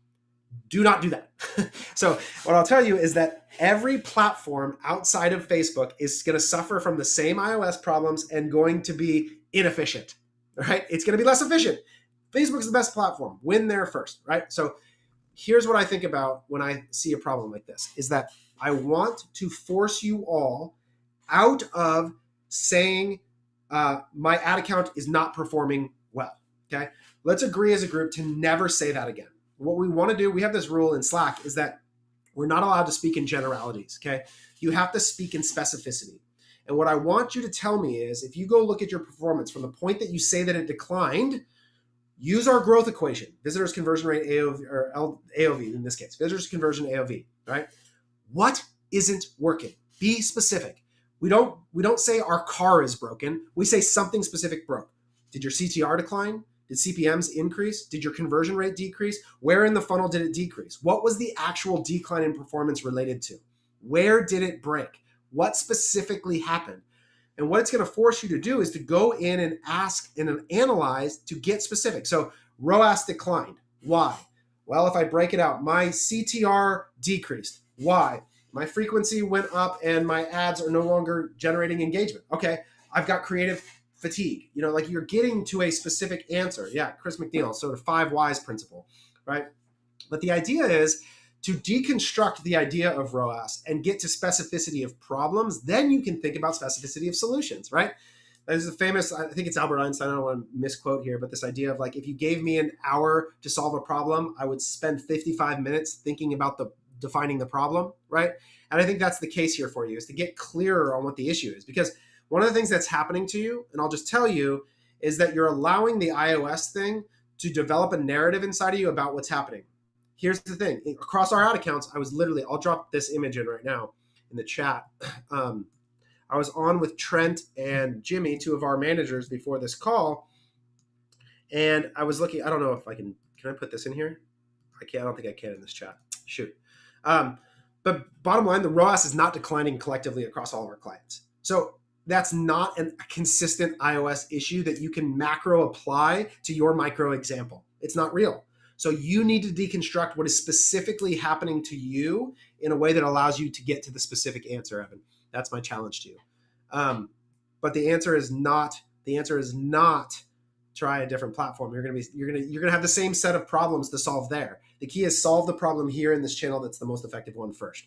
Do not do that. So what I'll tell you is that every platform outside of Facebook is going to suffer from the same iOS problems and going to be inefficient, right? It's going to be less efficient. Facebook's the best platform. Win there first, right? So here's what I think about when I see a problem like this, is that I want to force you all out of saying my ad account is not performing well, okay? Let's agree as a group to never say that again. What we want to do, we have this rule in Slack, is that we're not allowed to speak in generalities, okay? You have to speak in specificity. And what I want you to tell me is, if you go look at your performance from the point that you say that it declined, use our growth equation, visitors conversion rate, AOV, or AOV in this case, visitors conversion AOV, right? What isn't working? Be specific. We don't say our car is broken. We say something specific broke. Did your CTR decline? Did CPMs increase? Did your conversion rate decrease? Where in the funnel did it decrease? What was the actual decline in performance related to? Where did it break? What specifically happened? And what it's going to force you to do is to go in and ask and analyze to get specific. So ROAS declined. Why? Well, if I break it out, my CTR decreased. Why? My frequency went up and my ads are no longer generating engagement. Okay, I've got creative fatigue. Like you're getting to a specific answer. Yeah, Chris McNeil, sort of 5 whys principle, right? But the idea is to deconstruct the idea of ROAS and get to specificity of problems. Then you can think about specificity of solutions, right? There's a famous, I think it's Albert Einstein, I don't want to misquote here, but this idea of like, if you gave me an hour to solve a problem, I would spend 55 minutes thinking about defining the problem, right? And I think that's the case here for you, is to get clearer on what the issue is. Because one of the things that's happening to you, and I'll just tell you, is that you're allowing the iOS thing to develop a narrative inside of you about what's happening. Here's the thing. Across our ad accounts, I'll drop this image in right now in the chat. I was on with Trent and Jimmy, 2 of our managers, before this call. And I was looking, I don't know if I can I put this in here? I don't think I can in this chat. Shoot. But bottom line, the ROAS is not declining collectively across all of our clients. So that's not a consistent iOS issue that you can macro apply to your micro example. It's not real. So you need to deconstruct what is specifically happening to you in a way that allows you to get to the specific answer, Evan. That's my challenge to you. But the answer is not try a different platform. You're gonna have the same set of problems to solve there. The key is solve the problem here in this channel that's the most effective one first.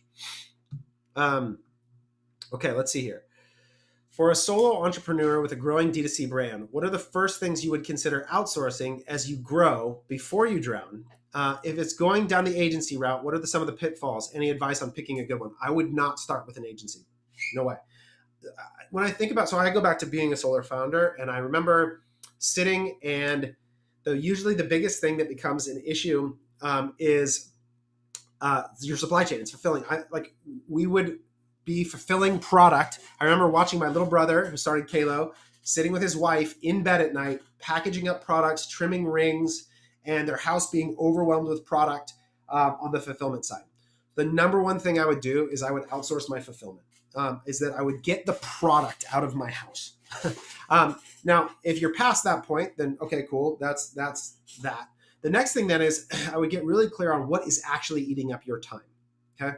Okay, let's see here. For a solo entrepreneur with a growing D2C brand, what are the first things you would consider outsourcing as you grow before you drown? If it's going down the agency route, what are some of the pitfalls? Any advice on picking a good one? I would not start with an agency. No way. When I think about, so I go back to being a solo founder, and I remember sitting, and usually the biggest thing that becomes an issue is your supply chain. It's fulfilling. We would be fulfilling product. I remember watching my little brother, who started Kalo, sitting with his wife in bed at night, packaging up products, trimming rings, and their house being overwhelmed with product on the fulfillment side. The number one thing I would do is I would outsource my fulfillment. Is that I would get the product out of my house. Now, if you're past that point, then okay, cool. That's that. The next thing then is I would get really clear on what is actually eating up your time. Okay.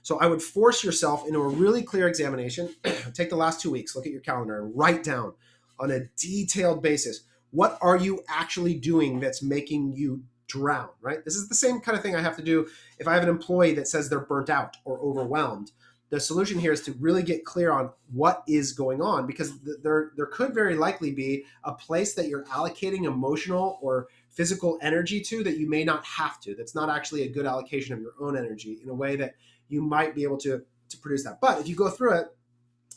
So I would force yourself into a really clear examination. Take the last 2 weeks, look at your calendar, and write down on a detailed basis, what are you actually doing that's making you drown, right? This is the same kind of thing I have to do if I have an employee that says they're burnt out or overwhelmed. The solution here is to really get clear on what is going on, because there could very likely be a place that you're allocating emotional or physical energy to that you may not have to. That's not actually a good allocation of your own energy in a way that you might be able to produce that. But if you go through it,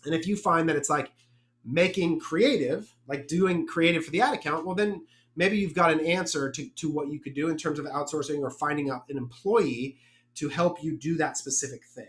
and if you find that it's like making creative, like doing creative for the ad account, well, then maybe you've got an answer to what you could do in terms of outsourcing or finding out an employee to help you do that specific thing.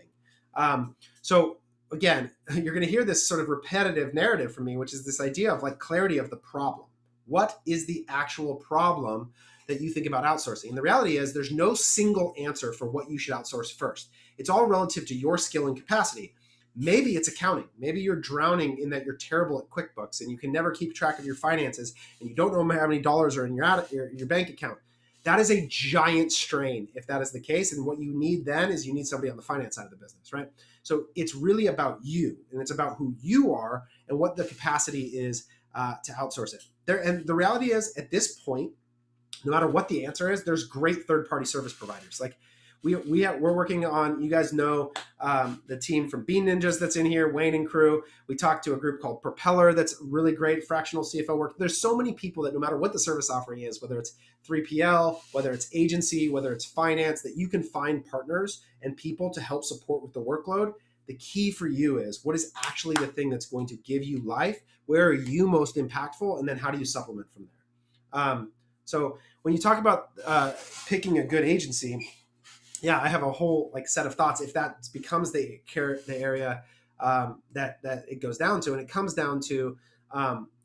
So again, you're going to hear this sort of repetitive narrative from me, which is this idea of like clarity of the problem. What is the actual problem that you think about outsourcing? And the reality is there's no single answer for what you should outsource first. It's all relative to your skill and capacity. Maybe it's accounting. Maybe you're drowning in that you're terrible at QuickBooks and you can never keep track of your finances and you don't know how many dollars are in your bank account. That is a giant strain if that is the case. And what you need then is you need somebody on the finance side of the business, right? So it's really about you, and it's about who you are and what the capacity is to outsource it. And the reality is, at this point, no matter what the answer is, there's great third-party service providers. Like we're working on, you guys know the team from Bean Ninjas that's in here, Wayne and crew. We talked to a group called Propeller that's really great fractional CFO work. There's so many people that no matter what the service offering is, whether it's 3PL, whether it's agency, whether it's finance, that you can find partners and people to help support with the workload. The key for you is what is actually the thing that's going to give you life? Where are you most impactful? And then how do you supplement from there? So when you talk about picking a good agency, yeah, I have a whole like set of thoughts. If that becomes the area that it goes down to, and it comes down to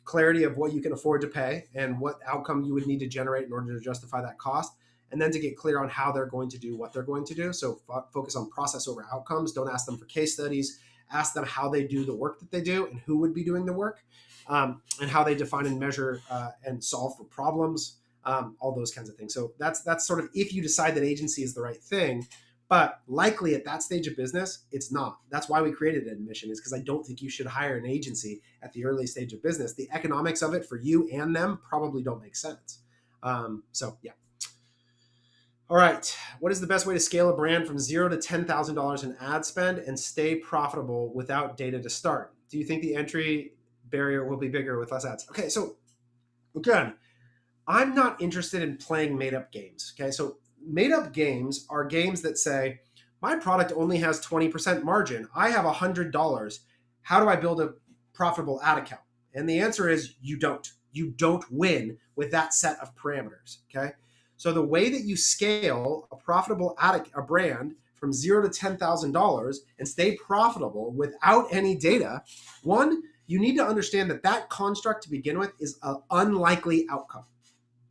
clarity of what you can afford to pay and what outcome you would need to generate in order to justify that cost, and then to get clear on how they're going to do what they're going to do. So focus on process over outcomes. Don't ask them for case studies. Ask them how they do the work that they do and who would be doing the work, and how they define and measure and solve for problems. All those kinds of things. So that's sort of if you decide that agency is the right thing, but likely at that stage of business, it's not. That's why we created Admission, is because I don't think you should hire an agency at the early stage of business. The economics of it for you and them probably don't make sense. So yeah. All right. What is the best way to scale a brand from $0 to $10,000 in ad spend and stay profitable without data to start? Do you think the entry barrier will be bigger with less ads? Okay. So again, I'm not interested in playing made-up games, okay? So made-up games are games that say, my product only has 20% margin. I have $100. How do I build a profitable ad account? And the answer is you don't. You don't win with that set of parameters, okay? So the way that you scale a profitable a brand from $0 to $10,000 and stay profitable without any data, one, you need to understand that construct to begin with is an unlikely outcome.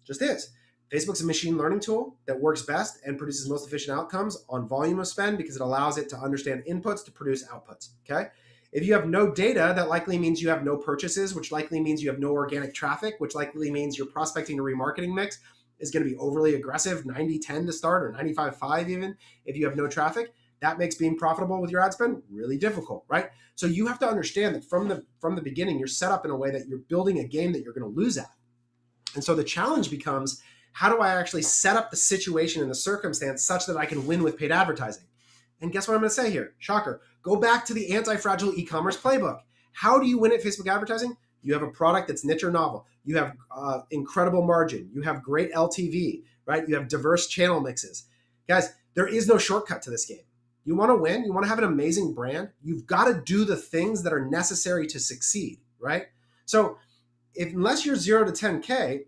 Just is. Facebook's a machine learning tool that works best and produces most efficient outcomes on volume of spend because it allows it to understand inputs to produce outputs, okay? If you have no data, that likely means you have no purchases, which likely means you have no organic traffic, which likely means your prospecting and remarketing mix is going to be overly aggressive, 90-10 to start or 95-5 even, if you have no traffic. That makes being profitable with your ad spend really difficult, right? So you have to understand that from the beginning, you're set up in a way that you're building a game that you're going to lose at. And so the challenge becomes, how do I actually set up the situation and the circumstance such that I can win with paid advertising? And guess what I'm going to say here? Shocker. Go back to the anti-fragile e-commerce playbook. How do you win at Facebook advertising? You have a product that's niche or novel. You have incredible margin. You have great LTV, right? You have diverse channel mixes. Guys, there is no shortcut to this game. You want to win? You want to have an amazing brand? You've got to do the things that are necessary to succeed, right? So unless you're 0 to 10K,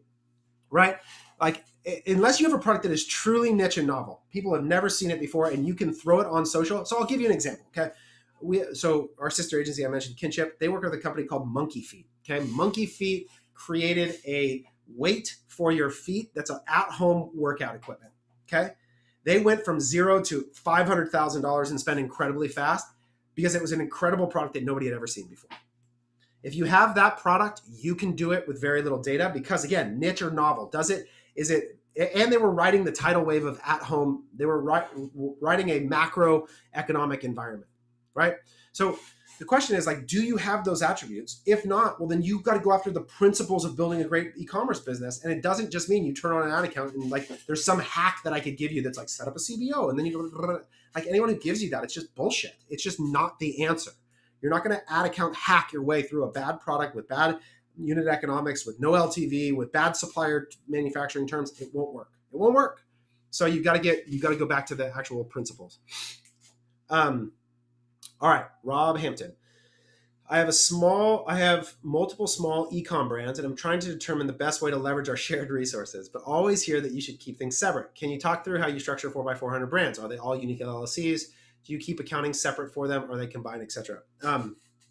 right? Like, unless you have a product that is truly niche and novel, people have never seen it before, and you can throw it on social. So I'll give you an example, okay? So our sister agency I mentioned, Kinship, they work with a company called Monkey Feet, okay? Monkey Feet created a weight for your feet that's an at-home workout equipment, okay? They went from 0 to $500,000 and spent incredibly fast because it was an incredible product that nobody had ever seen before. If you have that product, you can do it with very little data because, again, niche or novel. And they were riding the tidal wave of at home. They were riding a macroeconomic environment, right? So the question is, like, do you have those attributes? If not, well, then you've got to go after the principles of building a great e-commerce business. And it doesn't just mean you turn on an ad account and like there's some hack that I could give you that's like set up a CBO and then you go, like anyone who gives you that, it's just bullshit. It's just not the answer. You're not going to ad account hack your way through a bad product with bad unit economics, with no LTV, with bad supplier manufacturing terms. It won't work. It won't work. So you've got to go back to the actual principles. All right, Rob Hampton. I have multiple small e-com brands, and I'm trying to determine the best way to leverage our shared resources, but always hear that you should keep things separate. Can you talk through how you structure 4x400 brands? Are they all unique LLCs? Do you keep accounting separate for them, or are they combined, etc.?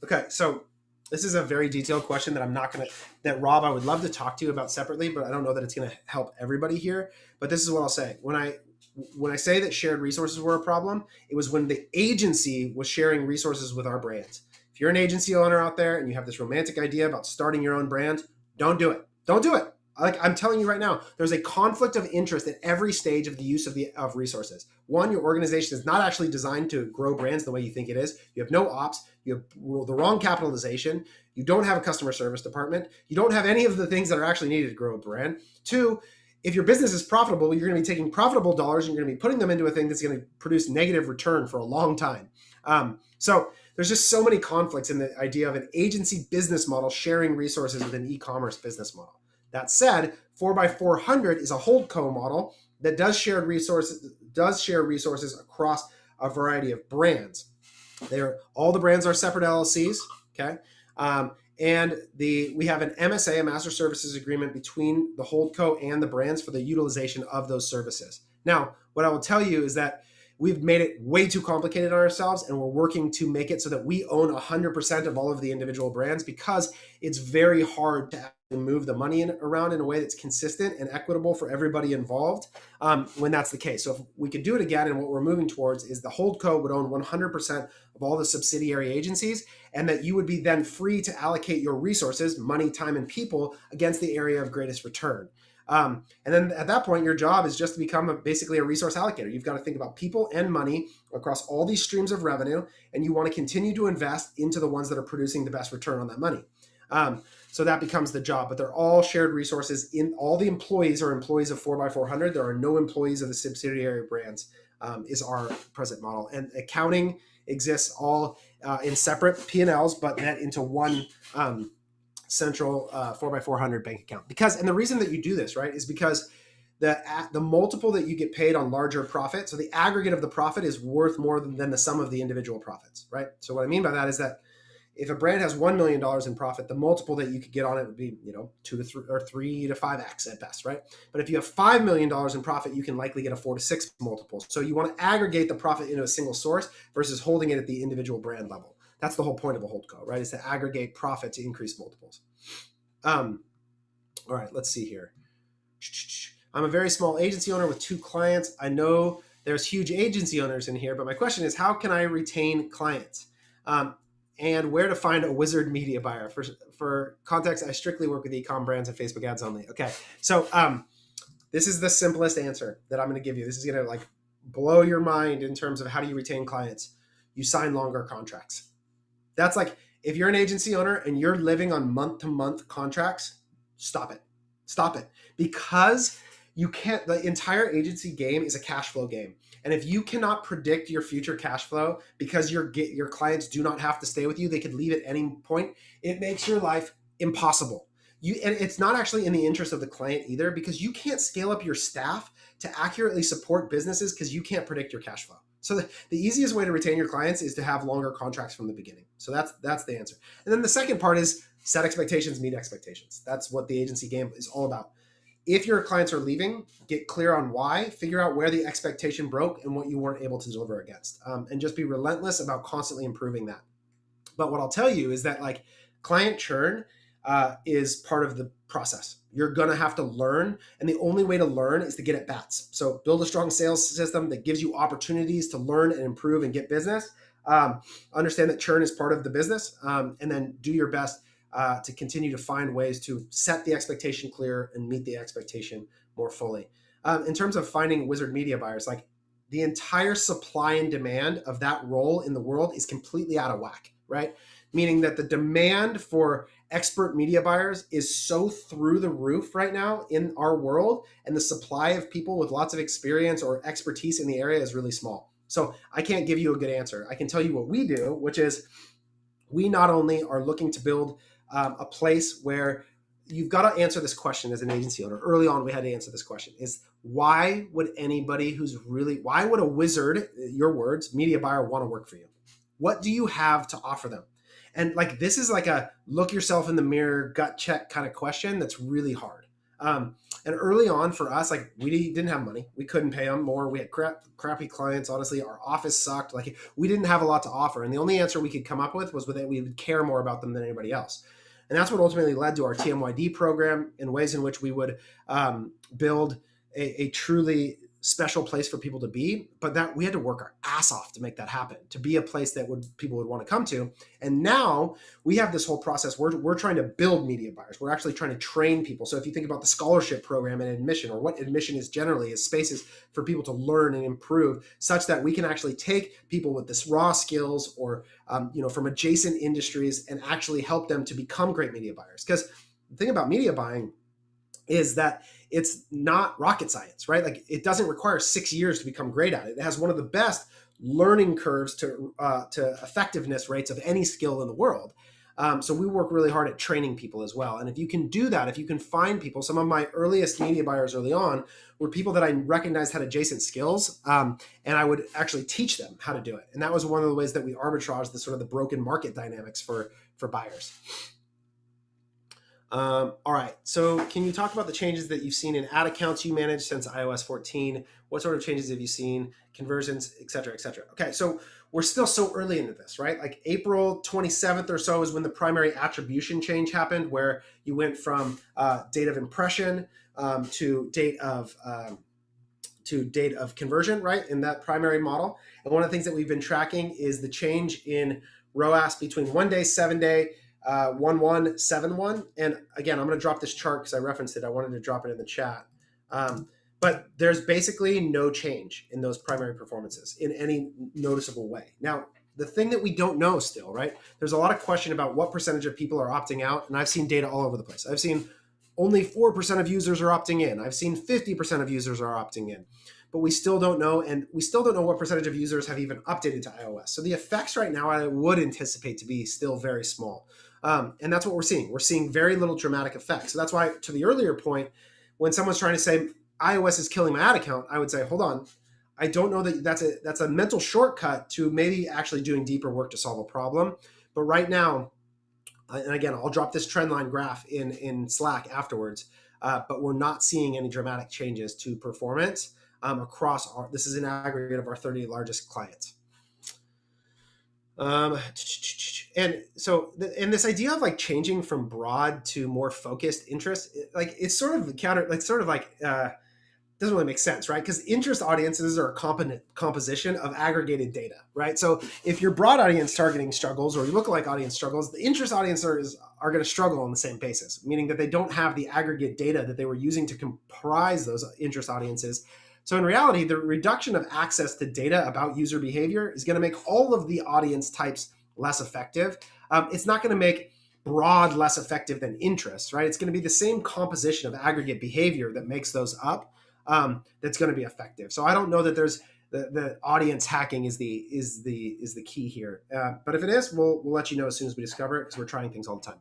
Okay, so this is a very detailed question that I'm not going to, that Rob, I would love to talk to you about separately, but I don't know that it's going to help everybody here. But this is what I'll say. When I say that shared resources were a problem, it was when the agency was sharing resources with our brands. If you're an agency owner out there and you have this romantic idea about starting your own brand, don't do it. Don't do it. Like I'm telling you right now, there's a conflict of interest at every stage of the use of resources. One, your organization is not actually designed to grow brands the way you think it is. You have no ops. You have the wrong capitalization. You don't have a customer service department. You don't have any of the things that are actually needed to grow a brand. Two, if your business is profitable, you're going to be taking profitable dollars and you're going to be putting them into a thing that's going to produce negative return for a long time. So there's just so many conflicts in the idea of an agency business model sharing resources with an e-commerce business model. That said, 4x400 is a Holdco model that does share resources across a variety of brands. All the brands are separate LLCs, okay? And we have an MSA, a master services agreement between the Holdco and the brands for the utilization of those services. Now, what I will tell you is that we've made it way too complicated on ourselves, and we're working to make it so that we own 100% of all of the individual brands, because it's very hard to move the money around in a way that's consistent and equitable for everybody involved when that's the case. So if we could do it again, and what we're moving towards is the Holdco would own 100% of all the subsidiary agencies, and that you would be then free to allocate your resources, money, time, and people against the area of greatest return. And then at that point, your job is just to become basically a resource allocator. You've got to think about people and money across all these streams of revenue, and you want to continue to invest into the ones that are producing the best return on that money. So that becomes the job, but they're all shared resources. In all the employees are employees of 4x400. There are no employees of the subsidiary brands, is our present model. And accounting exists all in separate P&Ls, but net into one central 4x400 bank account. And the reason that you do this, right, is because the multiple that you get paid on larger profit, so the aggregate of the profit is worth more than the sum of the individual profits, right? So what I mean by that is that if a brand has $1 million in profit, the multiple that you could get on it would be, 2 to 3 or 3 to 5x at best, right? But if you have $5 million in profit, you can likely get a 4 to 6 multiple. So you want to aggregate the profit into a single source versus holding it at the individual brand level. That's the whole point of a Holdco, right? Is to aggregate profit to increase multiples. All right, let's see here. I'm a very small agency owner with 2 clients. I know there's huge agency owners in here, but my question is, how can I retain clients? And where to find a wizard media buyer. For context, I strictly work with e-com brands and Facebook ads only. Okay, so this is the simplest answer that I'm going to give you. This is going to blow your mind in terms of how do you retain clients. You sign longer contracts. That's if you're an agency owner and you're living on month-to-month contracts, stop it. Stop it. Because you can't, the entire agency game is a cash flow game. And if you cannot predict your future cash flow because your clients do not have to stay with you, they could leave at any point, it makes your life impossible. And it's not actually in the interest of the client either, because you can't scale up your staff to accurately support businesses because you can't predict your cash flow. So the easiest way to retain your clients is to have longer contracts from the beginning. So that's the answer. And then the second part is set expectations, meet expectations. That's what the agency game is all about. If your clients are leaving, get clear on why, figure out where the expectation broke and what you weren't able to deliver against, and just be relentless about constantly improving that. But what I'll tell you is that client churn is part of the process. You're going to have to learn, and the only way to learn is to get at bats. So build a strong sales system that gives you opportunities to learn and improve and get business. Understand that churn is part of the business, and then do your best to continue to find ways to set the expectation clear and meet the expectation more fully. In terms of finding wizard media buyers, the entire supply and demand of that role in the world is completely out of whack, right? Meaning that the demand for expert media buyers is so through the roof right now in our world, and the supply of people with lots of experience or expertise in the area is really small. So I can't give you a good answer. I can tell you what we do, which is we not only are looking to build a place where you've got to answer this question as an agency owner. Early on, we had to answer this question: is why would why would a wizard, your words, media buyer want to work for you? What do you have to offer them? And this is a look yourself in the mirror, gut check kind of question that's really hard. And early on for us, like we didn't have money. We couldn't pay them more. We had crappy clients. Honestly, our office sucked. Like we didn't have a lot to offer. And the only answer we could come up with was that we would care more about them than anybody else. And that's what ultimately led to our TMYD program, in ways in which we would build a truly special place for people to be, but that we had to work our ass off to make that happen, to be a place that people would want to come to. And now we have this whole process. We're trying to build media buyers. We're actually trying to train people. So if you think about the scholarship program and admission, or what admission is generally, is spaces for people to learn and improve, such that we can actually take people with this raw skills or from adjacent industries and actually help them to become great media buyers. Because the thing about media buying is that it's not rocket science, right? Like it doesn't require 6 years to become great at it. It has one of the best learning curves to effectiveness rates of any skill in the world. So we work really hard at training people as well. And if you can do that, if you can find people, some of my earliest media buyers early on were people that I recognized had adjacent skills, and I would actually teach them how to do it. And that was one of the ways that we arbitraged the sort of the broken market dynamics for buyers. All right. So can you talk about the changes that you've seen in ad accounts you manage since iOS 14? What sort of changes have you seen? Conversions, et cetera, et cetera. Okay. So we're still so early into this, right? Like April 27th or so is when the primary attribution change happened, where you went from date of impression to date of conversion, right? In that primary model. And one of the things that we've been tracking is the change in ROAS between 1 day, 7 day, 1-1, 7-1. And again, I'm going to drop this chart because I referenced it. I wanted to drop it in the chat. But there's basically no change in those primary performances in any noticeable way. Now, the thing that we don't know still, right? There's a lot of question about what percentage of people are opting out. And I've seen data all over the place. I've seen only 4% of users are opting in. I've seen 50% of users are opting in. But we still don't know. And we still don't know what percentage of users have even updated to iOS. So the effects right now, I would anticipate to be still very small. And that's what we're seeing. We're seeing very little dramatic effects. So that's why, to the earlier point, when someone's trying to say iOS is killing my ad account, I would say, hold on. I don't know that that's a mental shortcut to maybe actually doing deeper work to solve a problem. But right now, and again, I'll drop this trend line graph in Slack afterwards, but we're not seeing any dramatic changes to performance across this is an aggregate of our 30 largest clients. And so, and this idea of like changing from broad to more focused interest, like it's sort of doesn't really make sense, right? Because interest audiences are a composition of aggregated data, right? So if your broad audience targeting struggles or your lookalike audience struggles, the interest audiences are going to struggle on the same basis, meaning that they don't have the aggregate data that they were using to comprise those interest audiences. So in reality, the reduction of access to data about user behavior is going to make all of the audience types less effective. It's not going to make broad less effective than interest, right? It's going to be the same composition of aggregate behavior that makes those up that's going to be effective. So I don't know that there's the audience hacking is the key here. But if it is, we'll let you know as soon as we discover it because we're trying things all the time.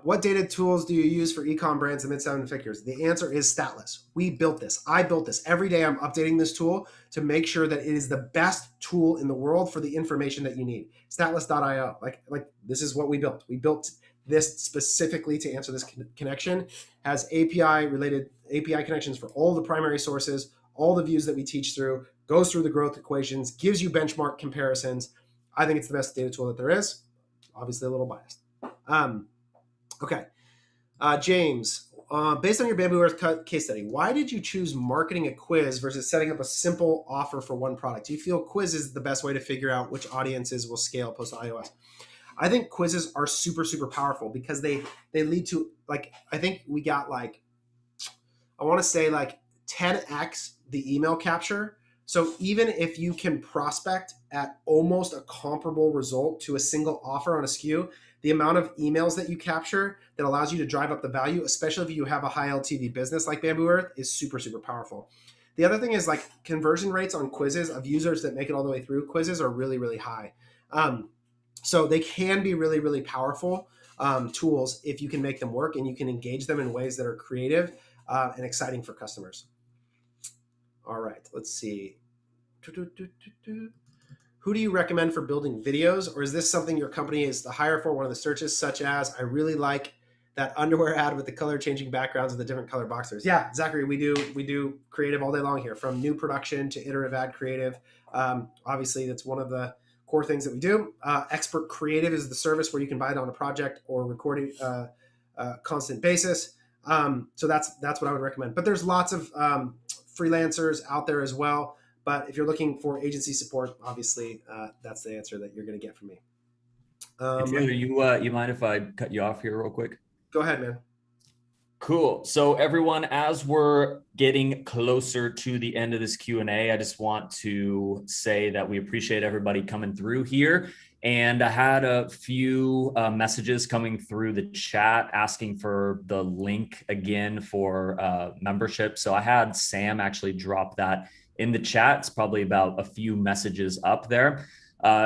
What data tools do you use for ecom brands and mid-seven figures? The answer is Statless. We built this. I built this. Every day I'm updating this tool to make sure that it is the best tool in the world for the information that you need. Statless.io. Like this is what we built. We built this specifically to answer this connection. Has API connections for all the primary sources, all the views that we teach through, goes through the growth equations, gives you benchmark comparisons. I think it's the best data tool that there is. Obviously a little biased. Okay. James, based on your Bamboo Earth case study, why did you choose marketing a quiz versus setting up a simple offer for one product? Do you feel quiz is the best way to figure out which audiences will scale post iOS? I think quizzes are super, super powerful because they lead to, like, I think we got I want to say 10x the email capture. So even if you can prospect at almost a comparable result to a single offer on a SKU, the amount of emails that you capture that allows you to drive up the value, especially if you have a high LTV business like Bamboo Earth, is super, super powerful. The other thing is conversion rates on quizzes of users that make it all the way through quizzes are really, really high. So they can be really, really powerful tools if you can make them work and you can engage them in ways that are creative and exciting for customers. All right, let's see. Who do you recommend for building videos? Or is this something your company is to hire for? One of the searches, such as, I really like that underwear ad with the color changing backgrounds with the different color boxers. Yeah, Zachary, we do creative all day long here, from new production to iterative ad creative. Obviously, that's one of the core things that we do. Expert Creative is the service where you can buy it on a project or recording constant basis. So that's what I would recommend. But there's lots of freelancers out there as well. But if you're looking for agency support, obviously that's the answer that you're going to get from me. Taylor, you mind if I cut you off here real quick? Go ahead, man. Cool. So everyone, as we're getting closer to the end of this Q&A, I just want to say that we appreciate everybody coming through here. And I had a few messages coming through the chat asking for the link again for membership. So I had Sam actually drop that in the chat. It's probably about a few messages up there.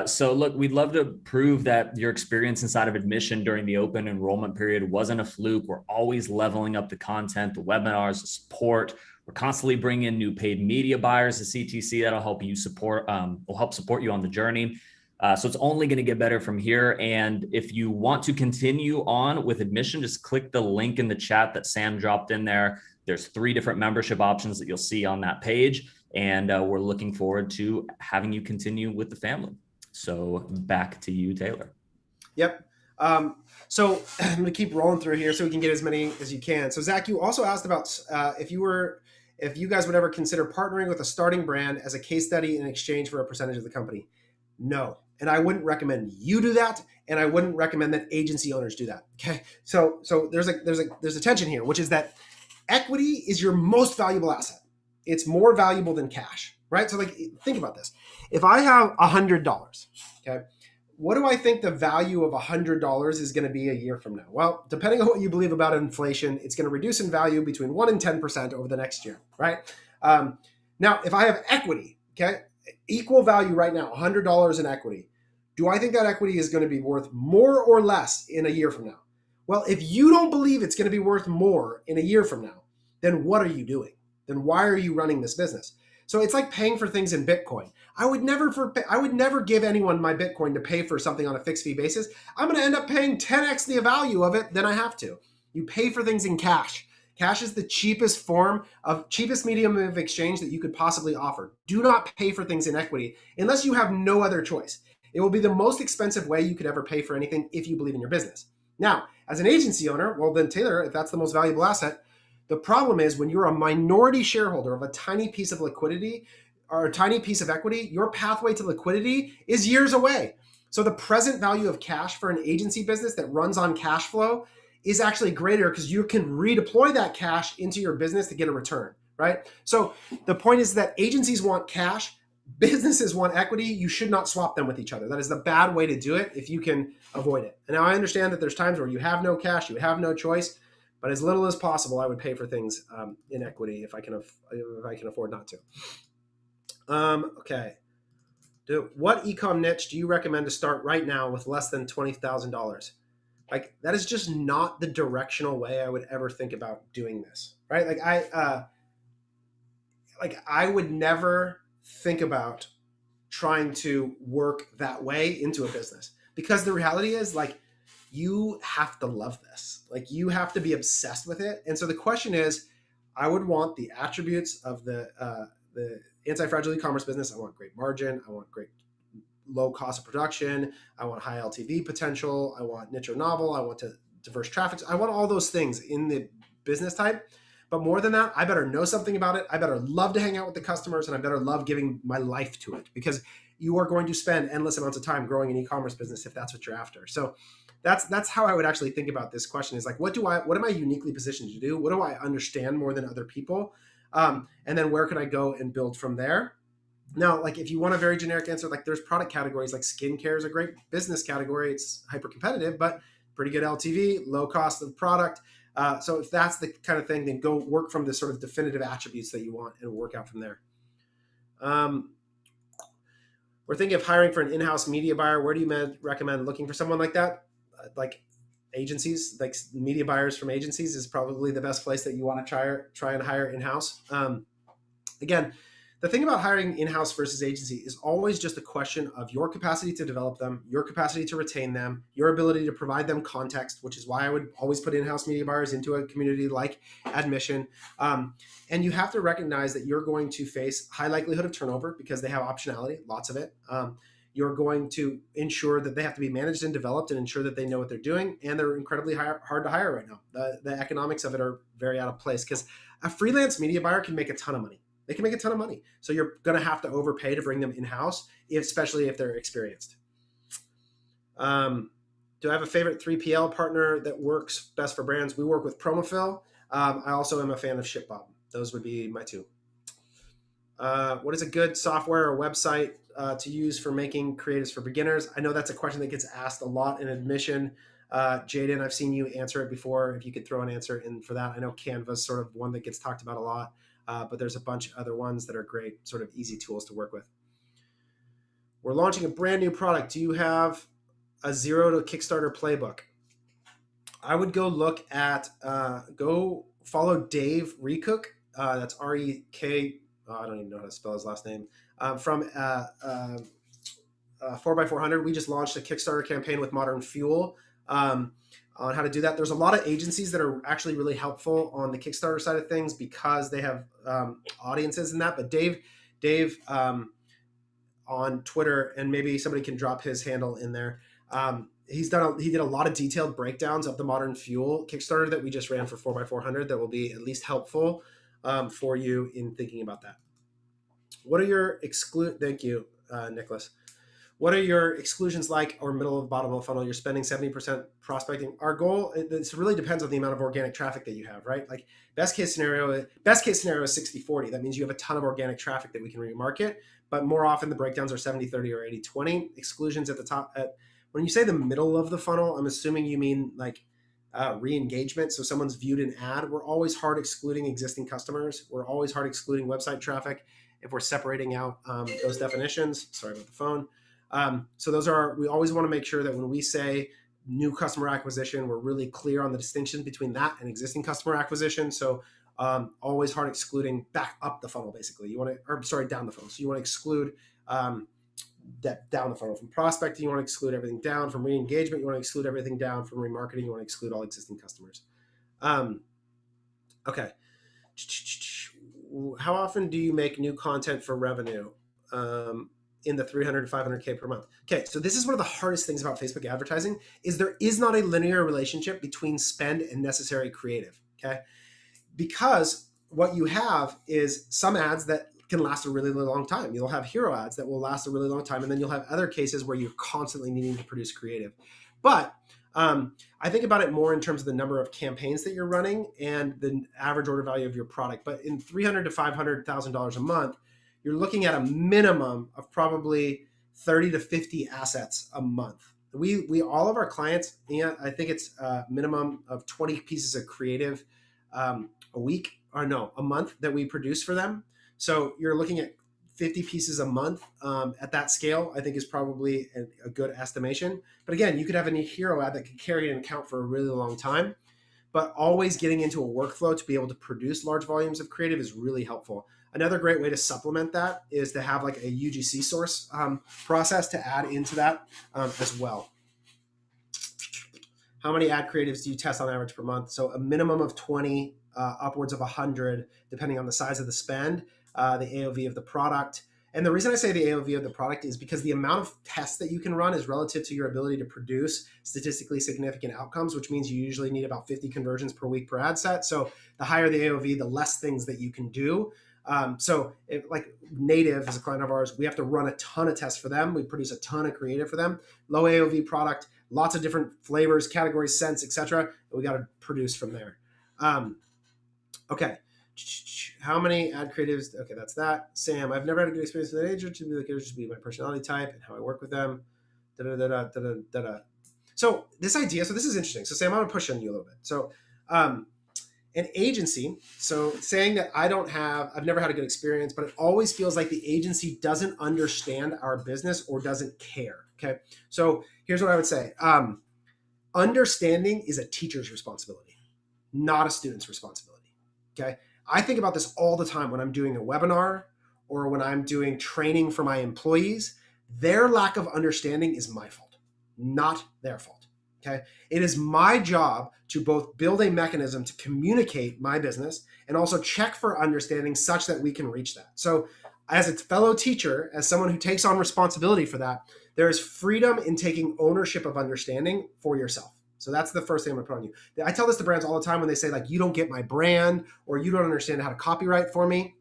So look, we'd love to prove that your experience inside of admission during the open enrollment period wasn't a fluke. We're always leveling up the content, the webinars, the support. We're constantly bringing in new paid media buyers to CTC that'll help you support you on the journey. So it's only going to get better from here. And if you want to continue on with admission, just click the link in the chat that Sam dropped in there. There's 3 different membership options that you'll see on that page. And we're looking forward to having you continue with the family. So back to you, Taylor. Yep. So I'm going to keep rolling through here so we can get as many as you can. So Zach, you also asked about if you guys would ever consider partnering with a starting brand as a case study in exchange for a percentage of the company. No. And I wouldn't recommend you do that. And I wouldn't recommend that agency owners do that. Okay. So there's a tension here, which is that equity is your most valuable asset. It's more valuable than cash, right? So like, think about this. If I have $100, okay, what do I think the value of $100 is going to be a year from now? Well, depending on what you believe about inflation, it's going to reduce in value between 1% and 10% over the next year, right? Now, if I have equity, okay, equal value right now, $100 in equity, do I think that equity is going to be worth more or less in a year from now? Well, if you don't believe it's going to be worth more in a year from now, then what are you doing? Then why are you running this business? So it's like paying for things in Bitcoin. I would never give anyone my Bitcoin to pay for something on a fixed fee basis. I'm going to end up paying 10x the value of it than I have to. You pay for things in cash. Cash is the cheapest medium of exchange that you could possibly offer. Do not pay for things in equity unless you have no other choice. It will be the most expensive way you could ever pay for anything if you believe in your business. Now, as an agency owner, well then Taylor, if that's the most valuable asset, the problem is when you're a minority shareholder of a tiny piece of liquidity or a tiny piece of equity, your pathway to liquidity is years away. So the present value of cash for an agency business that runs on cash flow is actually greater because you can redeploy that cash into your business to get a return, right? So the point is that agencies want cash, businesses want equity. You should not swap them with each other. That is the bad way to do it if you can avoid it. And now I understand that there's times where you have no cash, you have no choice. But as little as possible, I would pay for things in equity if I can afford not to. Okay. What ecom niche do you recommend to start right now with less than $20,000? Like that is just not the directional way I would ever think about doing this, right? I would never think about trying to work that way into a business because the reality is like, you have to love this. Like you have to be obsessed with it. And so the question is, I would want the attributes of the anti-fragile e-commerce business. I want great margin. I want great low cost of production. I want high LTV potential. I want niche or novel. I want diverse traffic. I want all those things in the business type. But more than that, I better know something about it. I better love to hang out with the customers and I better love giving my life to it because you are going to spend endless amounts of time growing an e-commerce business if that's what you're after. So that's how I would actually think about this question is like, what am I uniquely positioned to do? What do I understand more than other people? And then where can I go and build from there? Now, like if you want a very generic answer, like there's product categories, like skincare is a great business category. It's hyper competitive, but pretty good LTV, low cost of product. So if that's the kind of thing, then go work from the sort of definitive attributes that you want and work out from there. We're thinking of hiring for an in-house media buyer. Where do you recommend looking for someone like that? Like agencies, like media buyers from agencies is probably the best place that you want to try and hire in-house. Again, the thing about hiring in-house versus agency is always just a question of your capacity to develop them, your capacity to retain them, your ability to provide them context, which is why I would always put in-house media buyers into a community like admission. And you have to recognize that you're going to face high likelihood of turnover because they have optionality, lots of it. You're going to ensure that they have to be managed and developed and ensure that they know what they're doing. And they're incredibly hard to hire right now. The economics of it are very out of place because a freelance media buyer can make a ton of money. They can make a ton of money. So you're going to have to overpay to bring them in-house, especially if they're experienced. Do I have a favorite 3PL partner that works best for brands? We work with Promofill. I also am a fan of ShipBob. Those would be my two. What is a good software or website to use for making creatives for beginners? I know that's a question that gets asked a lot in admission. Jaden, I've seen you answer it before. If you could throw an answer in for that. I know Canva is sort of one that gets talked about a lot. But there's a bunch of other ones that are great, sort of easy tools to work with. We're launching a brand new product. Do you have a zero to Kickstarter playbook? I would go look at, go follow Dave Recook. That's R-E-K, I don't even know how to spell his last name. From 4x400. We just launched a Kickstarter campaign with Modern Fuel. On how to do that. There's a lot of agencies that are actually really helpful on the Kickstarter side of things because they have audiences in that. But Dave on Twitter, and maybe somebody can drop his handle in there. He did a lot of detailed breakdowns of the Modern Fuel Kickstarter that we just ran for 4x400 that will be at least helpful for you in thinking about that. What are your Thank you, Nicholas. What are your exclusions like, or middle of bottom of the funnel? You're spending 70% prospecting. Our goal, it really depends on the amount of organic traffic that you have, right? Like best case scenario is 60-40. That means you have a ton of organic traffic that we can remarket, but more often the breakdowns are 70-30 or 80-20. Exclusions at the top. When you say the middle of the funnel, I'm assuming you mean like re-engagement. So someone's viewed an ad. We're always hard excluding existing customers. We're always hard excluding website traffic if we're separating out those definitions. Sorry about the phone. So we always want to make sure that when we say new customer acquisition, we're really clear on the distinction between that and existing customer acquisition. So always hard excluding back up the funnel, basically. Down the funnel. So you want to exclude that down the funnel from prospecting. You want to exclude everything down from re-engagement. You want to exclude everything down from remarketing. You want to exclude all existing customers. Okay. How often do you make new content for revenue? In the 300 to 500K per month. Okay, so this is one of the hardest things about Facebook advertising is there is not a linear relationship between spend and necessary creative, okay? Because what you have is some ads that can last a really, really long time. You'll have hero ads that will last a really long time, and then you'll have other cases where you're constantly needing to produce creative. But I think about it more in terms of the number of campaigns that you're running and the average order value of your product. But in $300,000 to $500,000 a month, you're looking at a minimum of probably 30 to 50 assets a month. We all of our clients, I think it's a minimum of 20 pieces of creative a month that we produce for them. So you're looking at 50 pieces a month at that scale, I think is probably a good estimation. But again, you could have a hero ad that could carry an account for a really long time, but always getting into a workflow to be able to produce large volumes of creative is really helpful. Another great way to supplement that is to have like a UGC source process to add into that as well. How many ad creatives do you test on average per month? So a minimum of 20, upwards of 100, depending on the size of the spend, the AOV of the product. And the reason I say the AOV of the product is because the amount of tests that you can run is relative to your ability to produce statistically significant outcomes, which means you usually need about 50 conversions per week per ad set. So the higher the AOV, the less things that you can do. Like Native is a client of ours, we have to run a ton of tests for them. We produce a ton of creative for them. Low AOV product, lots of different flavors, categories, scents, etc. We got to produce from there. Okay. How many ad creatives? Okay, that's that. Sam, I've never had a good experience with an agent. It should be my personality type and how I work with them. So this idea, so this is interesting. So Sam, I'm gonna push on you a little bit. So an agency, so saying that I've never had a good experience, but it always feels like the agency doesn't understand our business or doesn't care, okay? So here's what I would say. Understanding is a teacher's responsibility, not a student's responsibility, okay? I think about this all the time when I'm doing a webinar or when I'm doing training for my employees, their lack of understanding is my fault, not their fault. Okay. It is my job to both build a mechanism to communicate my business and also check for understanding such that we can reach that. So as a fellow teacher, as someone who takes on responsibility for that, there is freedom in taking ownership of understanding for yourself. So that's the first thing I'm gonna put on you. I tell this to brands all the time when they say like, you don't get my brand or you don't understand how to copyright for me.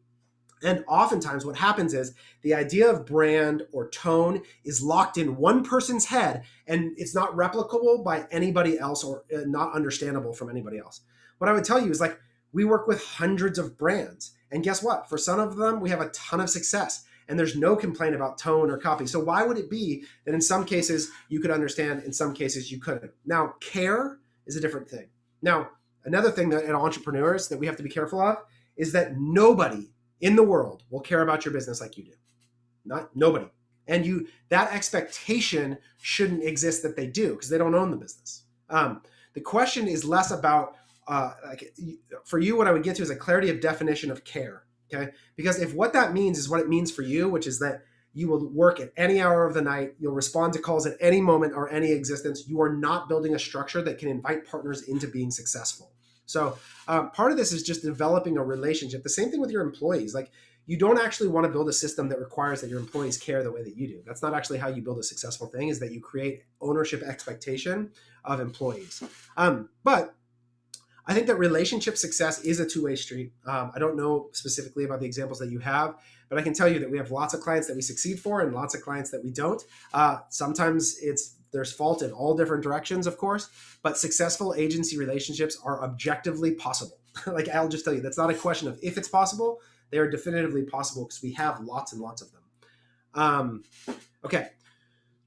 And oftentimes what happens is the idea of brand or tone is locked in one person's head and it's not replicable by anybody else or not understandable from anybody else. What I would tell you is like, we work with hundreds of brands. And guess what? For some of them, we have a ton of success and there's no complaint about tone or copy. So why would it be that in some cases you could understand, in some cases you couldn't? Now, care is a different thing. Now, another thing that entrepreneurs that we have to be careful of is that nobody in the world will care about your business like you do. Nobody. And that expectation shouldn't exist that they do because they don't own the business. The question is less about for you, what I would get to is a clarity of definition of care. Okay. Because if what that means is what it means for you, which is that you will work at any hour of the night, you'll respond to calls at any moment or any existence, you are not building a structure that can invite partners into being successful. So part of this is just developing a relationship. The same thing with your employees. Like you don't actually want to build a system that requires that your employees care the way that you do. That's not actually how you build a successful thing, is that you create ownership expectation of employees. But I think that relationship success is a two-way street. I don't know specifically about the examples that you have, but I can tell you that we have lots of clients that we succeed for and lots of clients that we don't. Sometimes there's fault in all different directions, of course, but successful agency relationships are objectively possible. Like I'll just tell you, that's not a question of if it's possible. They are definitively possible because we have lots and lots of them. Okay.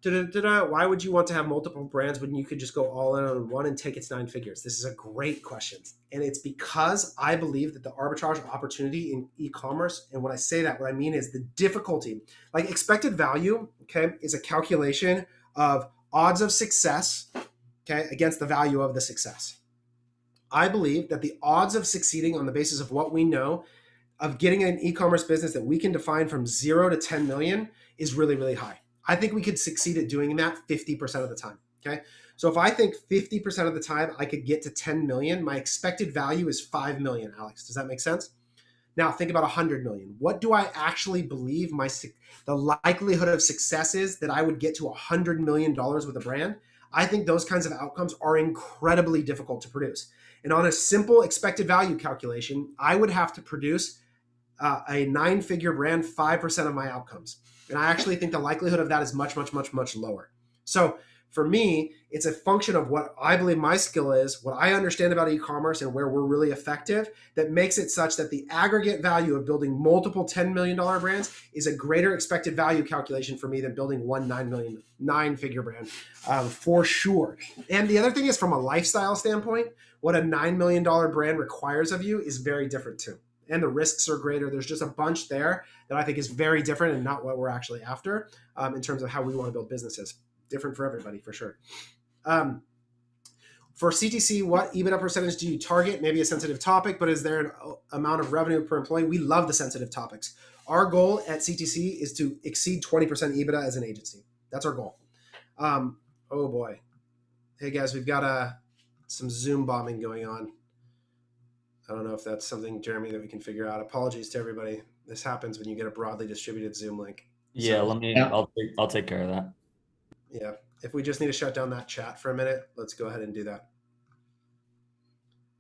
Why would you want to have multiple brands when you could just go all in on one and take its 9 figures? This is a great question. And it's because I believe that the arbitrage opportunity in e-commerce, and when I say that, what I mean is the difficulty, like expected value, okay, is a calculation of odds of success, okay, against the value of the success. I believe that the odds of succeeding on the basis of what we know of getting an e-commerce business that we can define from 0 to 10 million is really, really high. I think we could succeed at doing that 50% of the time, okay? So if I think 50% of the time I could get to 10 million, my expected value is 5 million, Alex. Does that make sense? Now think about 100 million. What do I actually believe the likelihood of success is that I would get to $100 million with a brand? I think those kinds of outcomes are incredibly difficult to produce. And on a simple expected value calculation, I would have to produce a 9-figure brand 5% of my outcomes. And I actually think the likelihood of that is much, much, much, much lower. So for me, it's a function of what I believe my skill is, what I understand about e-commerce and where we're really effective, that makes it such that the aggregate value of building multiple $10 million brands is a greater expected value calculation for me than building one 9-figure brand, for sure. And the other thing is, from a lifestyle standpoint, what a $9 million brand requires of you is very different too. And the risks are greater. There's just a bunch there that I think is very different and not what we're actually after in terms of how we want to build businesses. Different for everybody, for sure. For CTC, what EBITDA percentage do you target? Maybe a sensitive topic, but is there an amount of revenue per employee? We love the sensitive topics. Our goal at CTC is to exceed 20% EBITDA as an agency. That's our goal. Oh boy. Hey guys, we've got some Zoom bombing going on. I don't know if that's something, Jeremy, that we can figure out. Apologies to everybody. This happens when you get a broadly distributed Zoom link. Yeah, I'll take care of that. Yeah. If we just need to shut down that chat for a minute, let's go ahead and do that.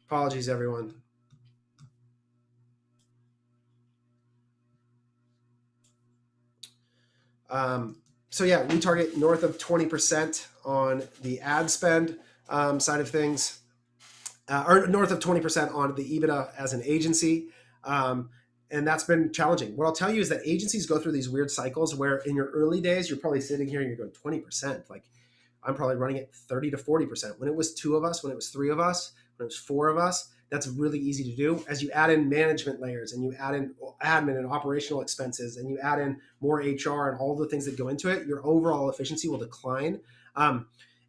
Apologies, everyone. So yeah, we target north of 20% on the ad spend side of things. Or north of 20% on the EBITDA as an agency. And that's been challenging. What I'll tell you is that agencies go through these weird cycles where in your early days, you're probably sitting here and you're going 20%. Like I'm probably running at 30 to 40%. When it was 2 of us, when it was 3 of us, when it was 4 of us, that's really easy to do. As you add in management layers and you add in admin and operational expenses and you add in more HR and all the things that go into it, your overall efficiency will decline.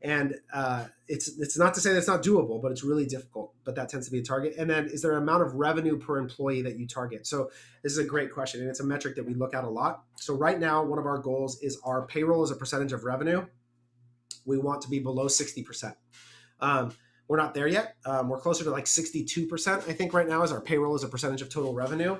And it's not to say that it's not doable, but it's really difficult. but that tends to be a target. And then is there an amount of revenue per employee that you target? So this is a great question, and it's a metric that we look at a lot. So right now, one of our goals is our payroll as a percentage of revenue. We want to be below 60%. We're not there yet. We're closer to like 62%, I think, right now, is our payroll as a percentage of total revenue.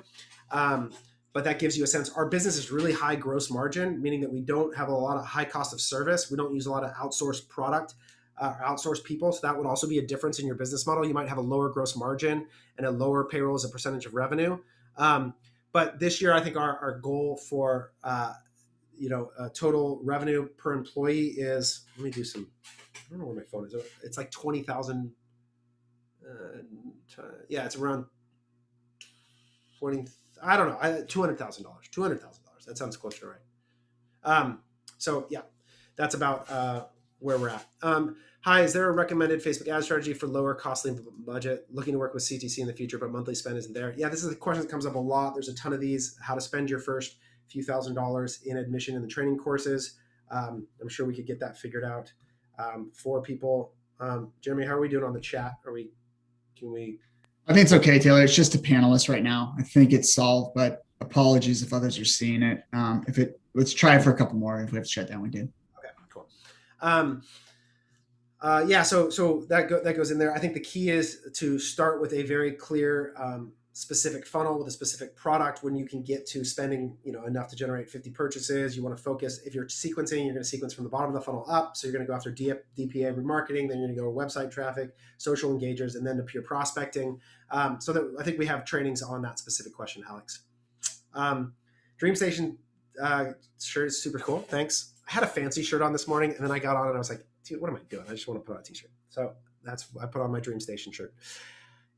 But that gives you a sense. Our business is really high gross margin, meaning that we don't have a lot of high cost of service. We don't use a lot of outsourced product, outsourced people. So that would also be a difference in your business model. You might have a lower gross margin and a lower payroll as a percentage of revenue. But this year, I think our goal for total revenue per employee is, let me do some, I don't know where my phone is. It's like 20,000. Yeah, it's around 20. I don't know, $200,000. That sounds close to right. So yeah, that's about where we're at. Hi, is there a recommended Facebook ad strategy for lower costly budget? Looking to work with CTC in the future, but monthly spend isn't there. Yeah, this is a question that comes up a lot. There's a ton of these. How to spend your first few $1,000s in admission in the training courses. I'm sure we could get that figured out for people. Jeremy, how are we doing on the chat? Can we? I think it's okay, Taylor. It's just a panelist right now. I think it's solved, but apologies if others are seeing it. Let's try it for a couple more. If we have to shut down, we did. Okay, cool. So that goes in there. I think the key is to start with a very clear, specific funnel with a specific product. When you can get to spending, enough to generate 50 purchases, you want to focus. If you're sequencing, you're going to sequence from the bottom of the funnel up. So you're going to go after DPA remarketing, then you're going to go to website traffic, social engagers, and then to pure prospecting. So that I think we have trainings on that specific question, Alex. DreamStation shirt is super cool. Thanks. I had a fancy shirt on this morning, and then I got on and I was like, dude, what am I doing? I just want to put on a t-shirt. So I put on my DreamStation shirt.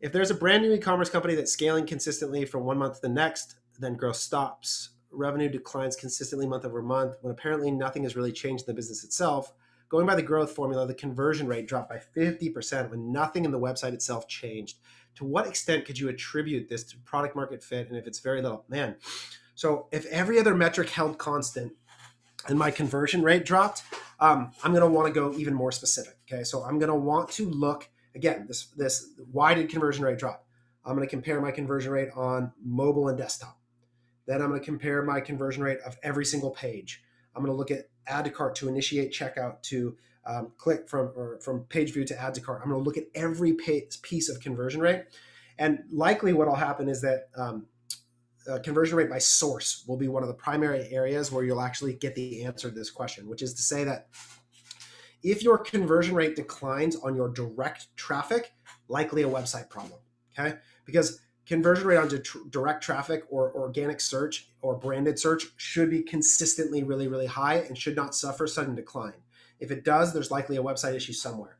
If there's a brand new e-commerce company that's scaling consistently from one month to the next, then growth stops. Revenue declines consistently month over month when apparently nothing has really changed in the business itself. Going by the growth formula, the conversion rate dropped by 50% when nothing in the website itself changed. To what extent could you attribute this to product market fit? And if it's very little, man. So if every other metric held constant and my conversion rate dropped, I'm going to want to go even more specific. Okay. So I'm going to want to look again, why did conversion rate drop? I'm going to compare my conversion rate on mobile and desktop. Then I'm going to compare my conversion rate of every single page. I'm going to look at add to cart to initiate checkout to click from page view to add to cart. I'm going to look at every piece of conversion rate. And likely what will happen is that conversion rate by source will be one of the primary areas where you'll actually get the answer to this question, which is to say that if your conversion rate declines on your direct traffic, likely a website problem, okay? Because conversion rate on direct traffic or organic search or branded search should be consistently really, really high and should not suffer sudden decline. If it does, there's likely a website issue somewhere.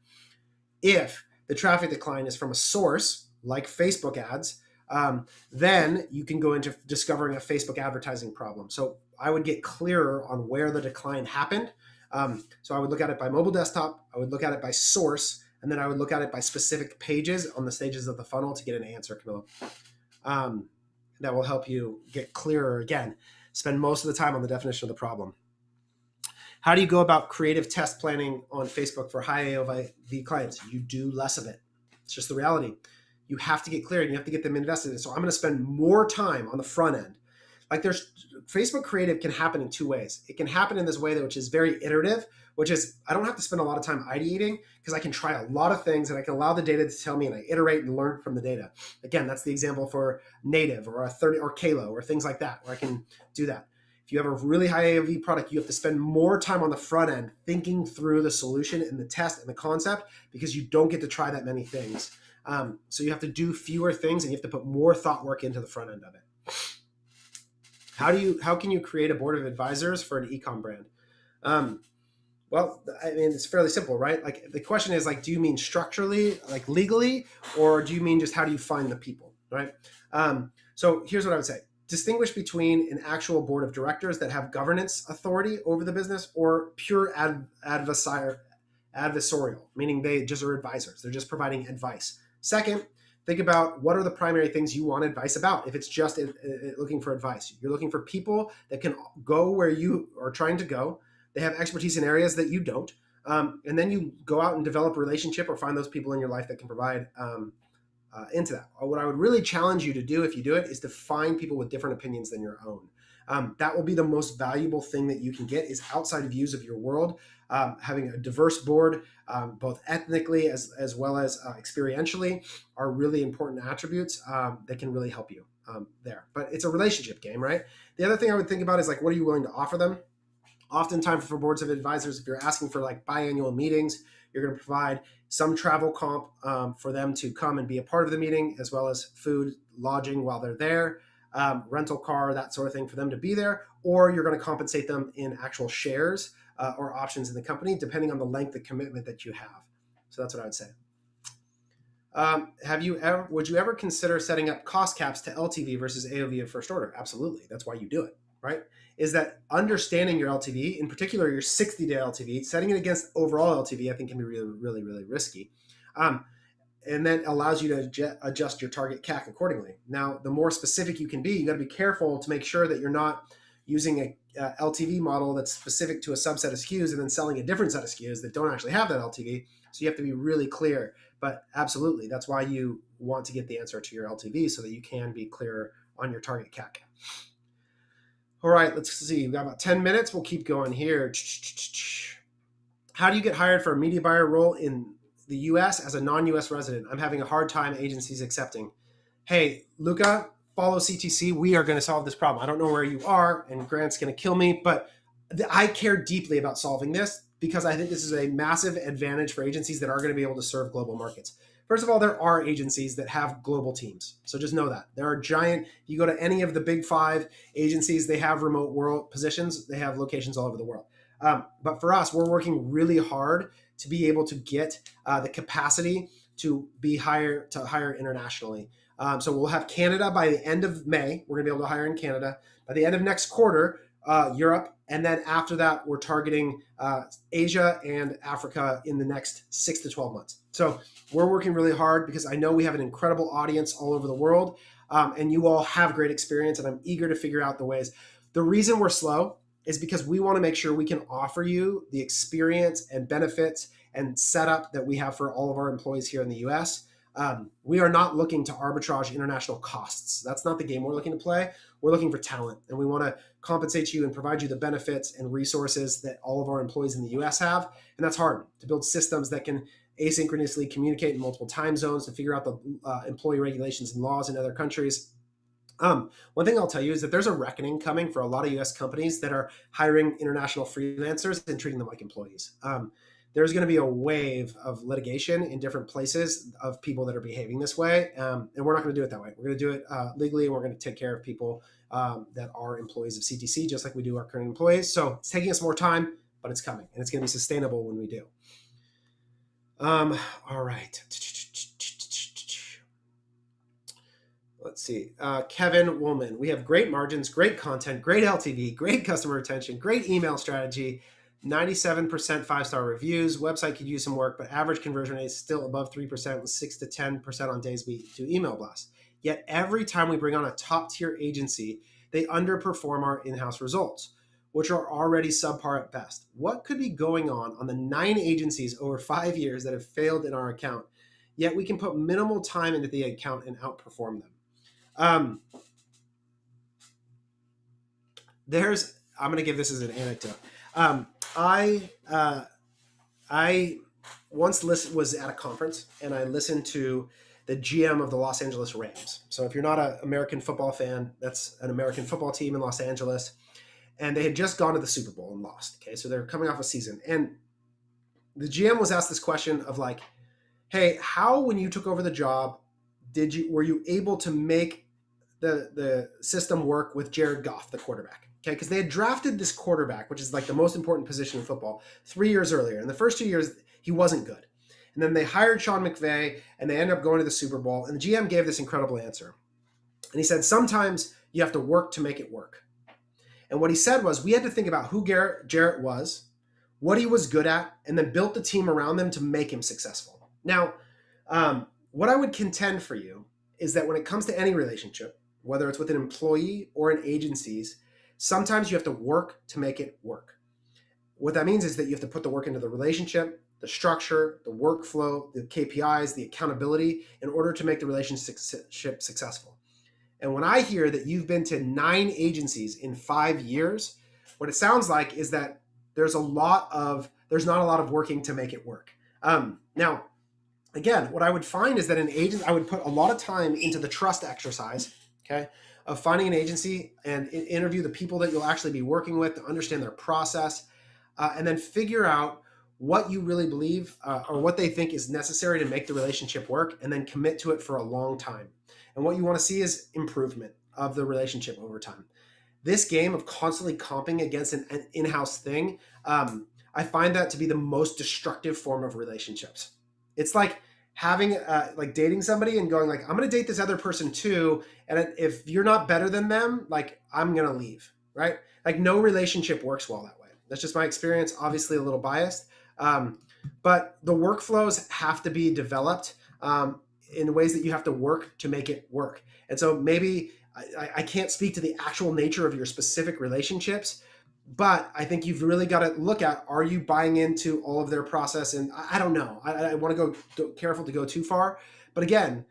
If the traffic decline is from a source like Facebook ads, then you can go into discovering a Facebook advertising problem. So I would get clearer on where the decline happened. So I would look at it by mobile desktop, I would look at it by source, and then I would look at it by specific pages on the stages of the funnel to get an answer, Camilla. That will help you get clearer again. Spend most of the time on the definition of the problem. How do you go about creative test planning on Facebook for high AOV clients? You do less of it. It's just the reality. You have to get clear and you have to get them invested in. So I'm going to spend more time on the front end. Like Facebook creative can happen in two ways. It can happen in this way which is very iterative, which is I don't have to spend a lot of time ideating because I can try a lot of things and I can allow the data to tell me and I iterate and learn from the data. Again, that's the example for native or a 30 or Kalo or things like that where I can do that. If you have a really high AOV product, you have to spend more time on the front end thinking through the solution and the test and the concept because you don't get to try that many things. So you have to do fewer things and you have to put more thought work into the front end of it. How can you create a board of advisors for an e-com brand? Well, I mean, it's fairly simple, right? Like the question is like, do you mean structurally, like legally, or do you mean just how do you find the people, right? So here's what I would say. Distinguish between an actual board of directors that have governance authority over the business or pure adversarial, meaning they just are advisors. They're just providing advice. Second, think about what are the primary things you want advice about. If it's just looking for advice, you're looking for people that can go where you are trying to go. They have expertise in areas that you don't. And then you go out and develop a relationship or find those people in your life that can provide into that. What I would really challenge you to do if you do it is to find people with different opinions than your own. That will be the most valuable thing that you can get, is outside views of your world. Having a diverse board, both ethnically as well as experientially, are really important attributes that can really help you there. But it's a relationship game, right? The other thing I would think about is like, what are you willing to offer them? Oftentimes for boards of advisors, if you're asking for like biannual meetings, you're going to provide some travel comp for them to come and be a part of the meeting, as well as food, lodging while they're there, rental car, that sort of thing for them to be there. Or you're going to compensate them in actual shares or options in the company, depending on the length of commitment that you have. So that's what I would say. Would you ever consider setting up cost caps to LTV versus AOV of first order? Absolutely. That's why you do it, right? Is that understanding your LTV, in particular your 60-day LTV, setting it against overall LTV, I think can be really, really, really risky. And then allows you to adjust your target CAC accordingly. Now, the more specific you can be, you got to be careful to make sure that you're not using a LTV model that's specific to a subset of SKUs and then selling a different set of SKUs that don't actually have that LTV. So you have to be really clear. But absolutely, that's why you want to get the answer to your LTV, so that you can be clearer on your target CAC. All right, let's see. We've got about 10 minutes. We'll keep going here. How do you get hired for a media buyer role in the US as a non-US resident? I'm having a hard time agencies accepting. Hey, Luca, follow CTC. We are going to solve this problem. I don't know where you are, and Grant's going to kill me, but I care deeply about solving this, because I think this is a massive advantage for agencies that are going to be able to serve global markets. First of all, there are agencies that have global teams. So just know that. There are giant, you go to any of the big 5 agencies, they have remote world positions. They have locations all over the world. But for us, we're working really hard to be able to get the capacity to hire internationally. So we'll have Canada by the end of May. We're going to be able to hire in Canada. By the end of next quarter, Europe. And then after that, we're targeting Asia and Africa in the next 6 to 12 months. So we're working really hard, because I know we have an incredible audience all over the world, and you all have great experience, and I'm eager to figure out the ways. The reason we're slow is because we want to make sure we can offer you the experience and benefits and setup that we have for all of our employees here in the US. We are not looking to arbitrage international costs. That's not the game we're looking to play. We're looking for talent, and we want to compensate you and provide you the benefits and resources that all of our employees in the US have. And that's hard, to build systems that can asynchronously communicate in multiple time zones, to figure out the employee regulations and laws in other countries. One thing I'll tell you is that there's a reckoning coming for a lot of US companies that are hiring international freelancers and treating them like employees. There's going to be a wave of litigation in different places of people that are behaving this way. And we're not going to do it that way. We're going to do it legally, and we're going to take care of people that are employees of CTC, just like we do our current employees. So it's taking us more time, but it's coming, and it's going to be sustainable when we do. All right. Let's see. Kevin Woolman. We have great margins, great content, great LTV, great customer retention, great email strategy, 97% 5-star reviews. Website could use some work, but average conversion rate is still above 3%, with 6 to 10% on days we do email blasts. Yet every time we bring on a top-tier agency, they underperform our in-house results, which are already subpar at best. What could be going on the 9 agencies over 5 years that have failed in our account? Yet we can put minimal time into the account and outperform them. I'm going to give this as an anecdote. I once was at a conference, and I listened to the GM of the Los Angeles Rams. So if you're not an American football fan, that's an American football team in Los Angeles. And they had just gone to the Super Bowl and lost. Okay, so they're coming off a season. And the GM was asked this question of like, hey, how, when you took over the job, were you able to make the system work with Jared Goff, the quarterback? Okay, because they had drafted this quarterback, which is like the most important position in football, 3 years earlier. In the first 2 years, he wasn't good. And then they hired Sean McVay, and they ended up going to the Super Bowl. And the GM gave this incredible answer. And he said, sometimes you have to work to make it work. And what he said was, we had to think about who Jarrett was, what he was good at, and then built the team around them to make him successful. Now, what I would contend for you is that when it comes to any relationship, whether it's with an employee or in agencies, sometimes you have to work to make it work. What that means is that you have to put the work into the relationship, the structure, the workflow, the KPIs, the accountability in order to make the relationship successful. And when I hear that you've been to 9 agencies in 5 years, what it sounds like is that there's not a lot of working to make it work. Now, again, what I would find is that an agent, I would put a lot of time into the trust exercise, okay, of finding an agency and interview the people that you'll actually be working with to understand their process, and then figure out what you really believe or what they think is necessary to make the relationship work, and then commit to it for a long time. And what you want to see is improvement of the relationship over time. This game of constantly comping against an in-house thing, I find that to be the most destructive form of relationships. It's like having like dating somebody and going like, I'm going to date this other person too, and if you're not better than them, like I'm going to leave, right? Like no relationship works well that way. That's just my experience, obviously a little biased. But the workflows have to be developed in ways that you have to work to make it work. And so maybe I can't speak to the actual nature of your specific relationships, but I think you've really got to look at, are you buying into all of their process? And I don't know. I want to go careful to go too far. But again,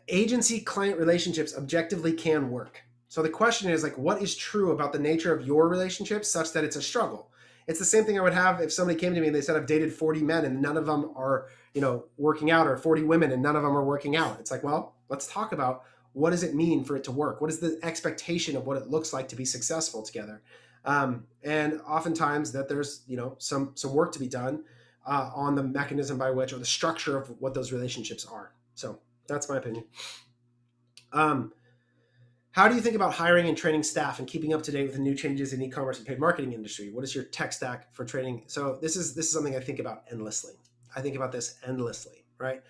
agency client relationships objectively can work. So the question is like, what is true about the nature of your relationships such that it's a struggle? It's the same thing I would have if somebody came to me and they said, I've dated 40 men and none of them are, working out, or 40 women and none of them are working out. It's like, well, let's talk about what does it mean for it to work? What is the expectation of what it looks like to be successful together? And oftentimes that there's, some work to be done on the mechanism by which, or the structure of what those relationships are. So that's my opinion. How do you think about hiring and training staff and keeping up to date with the new changes in e-commerce and paid marketing industry? What is your tech stack for training? So this is something I think about endlessly. I think about this endlessly, right?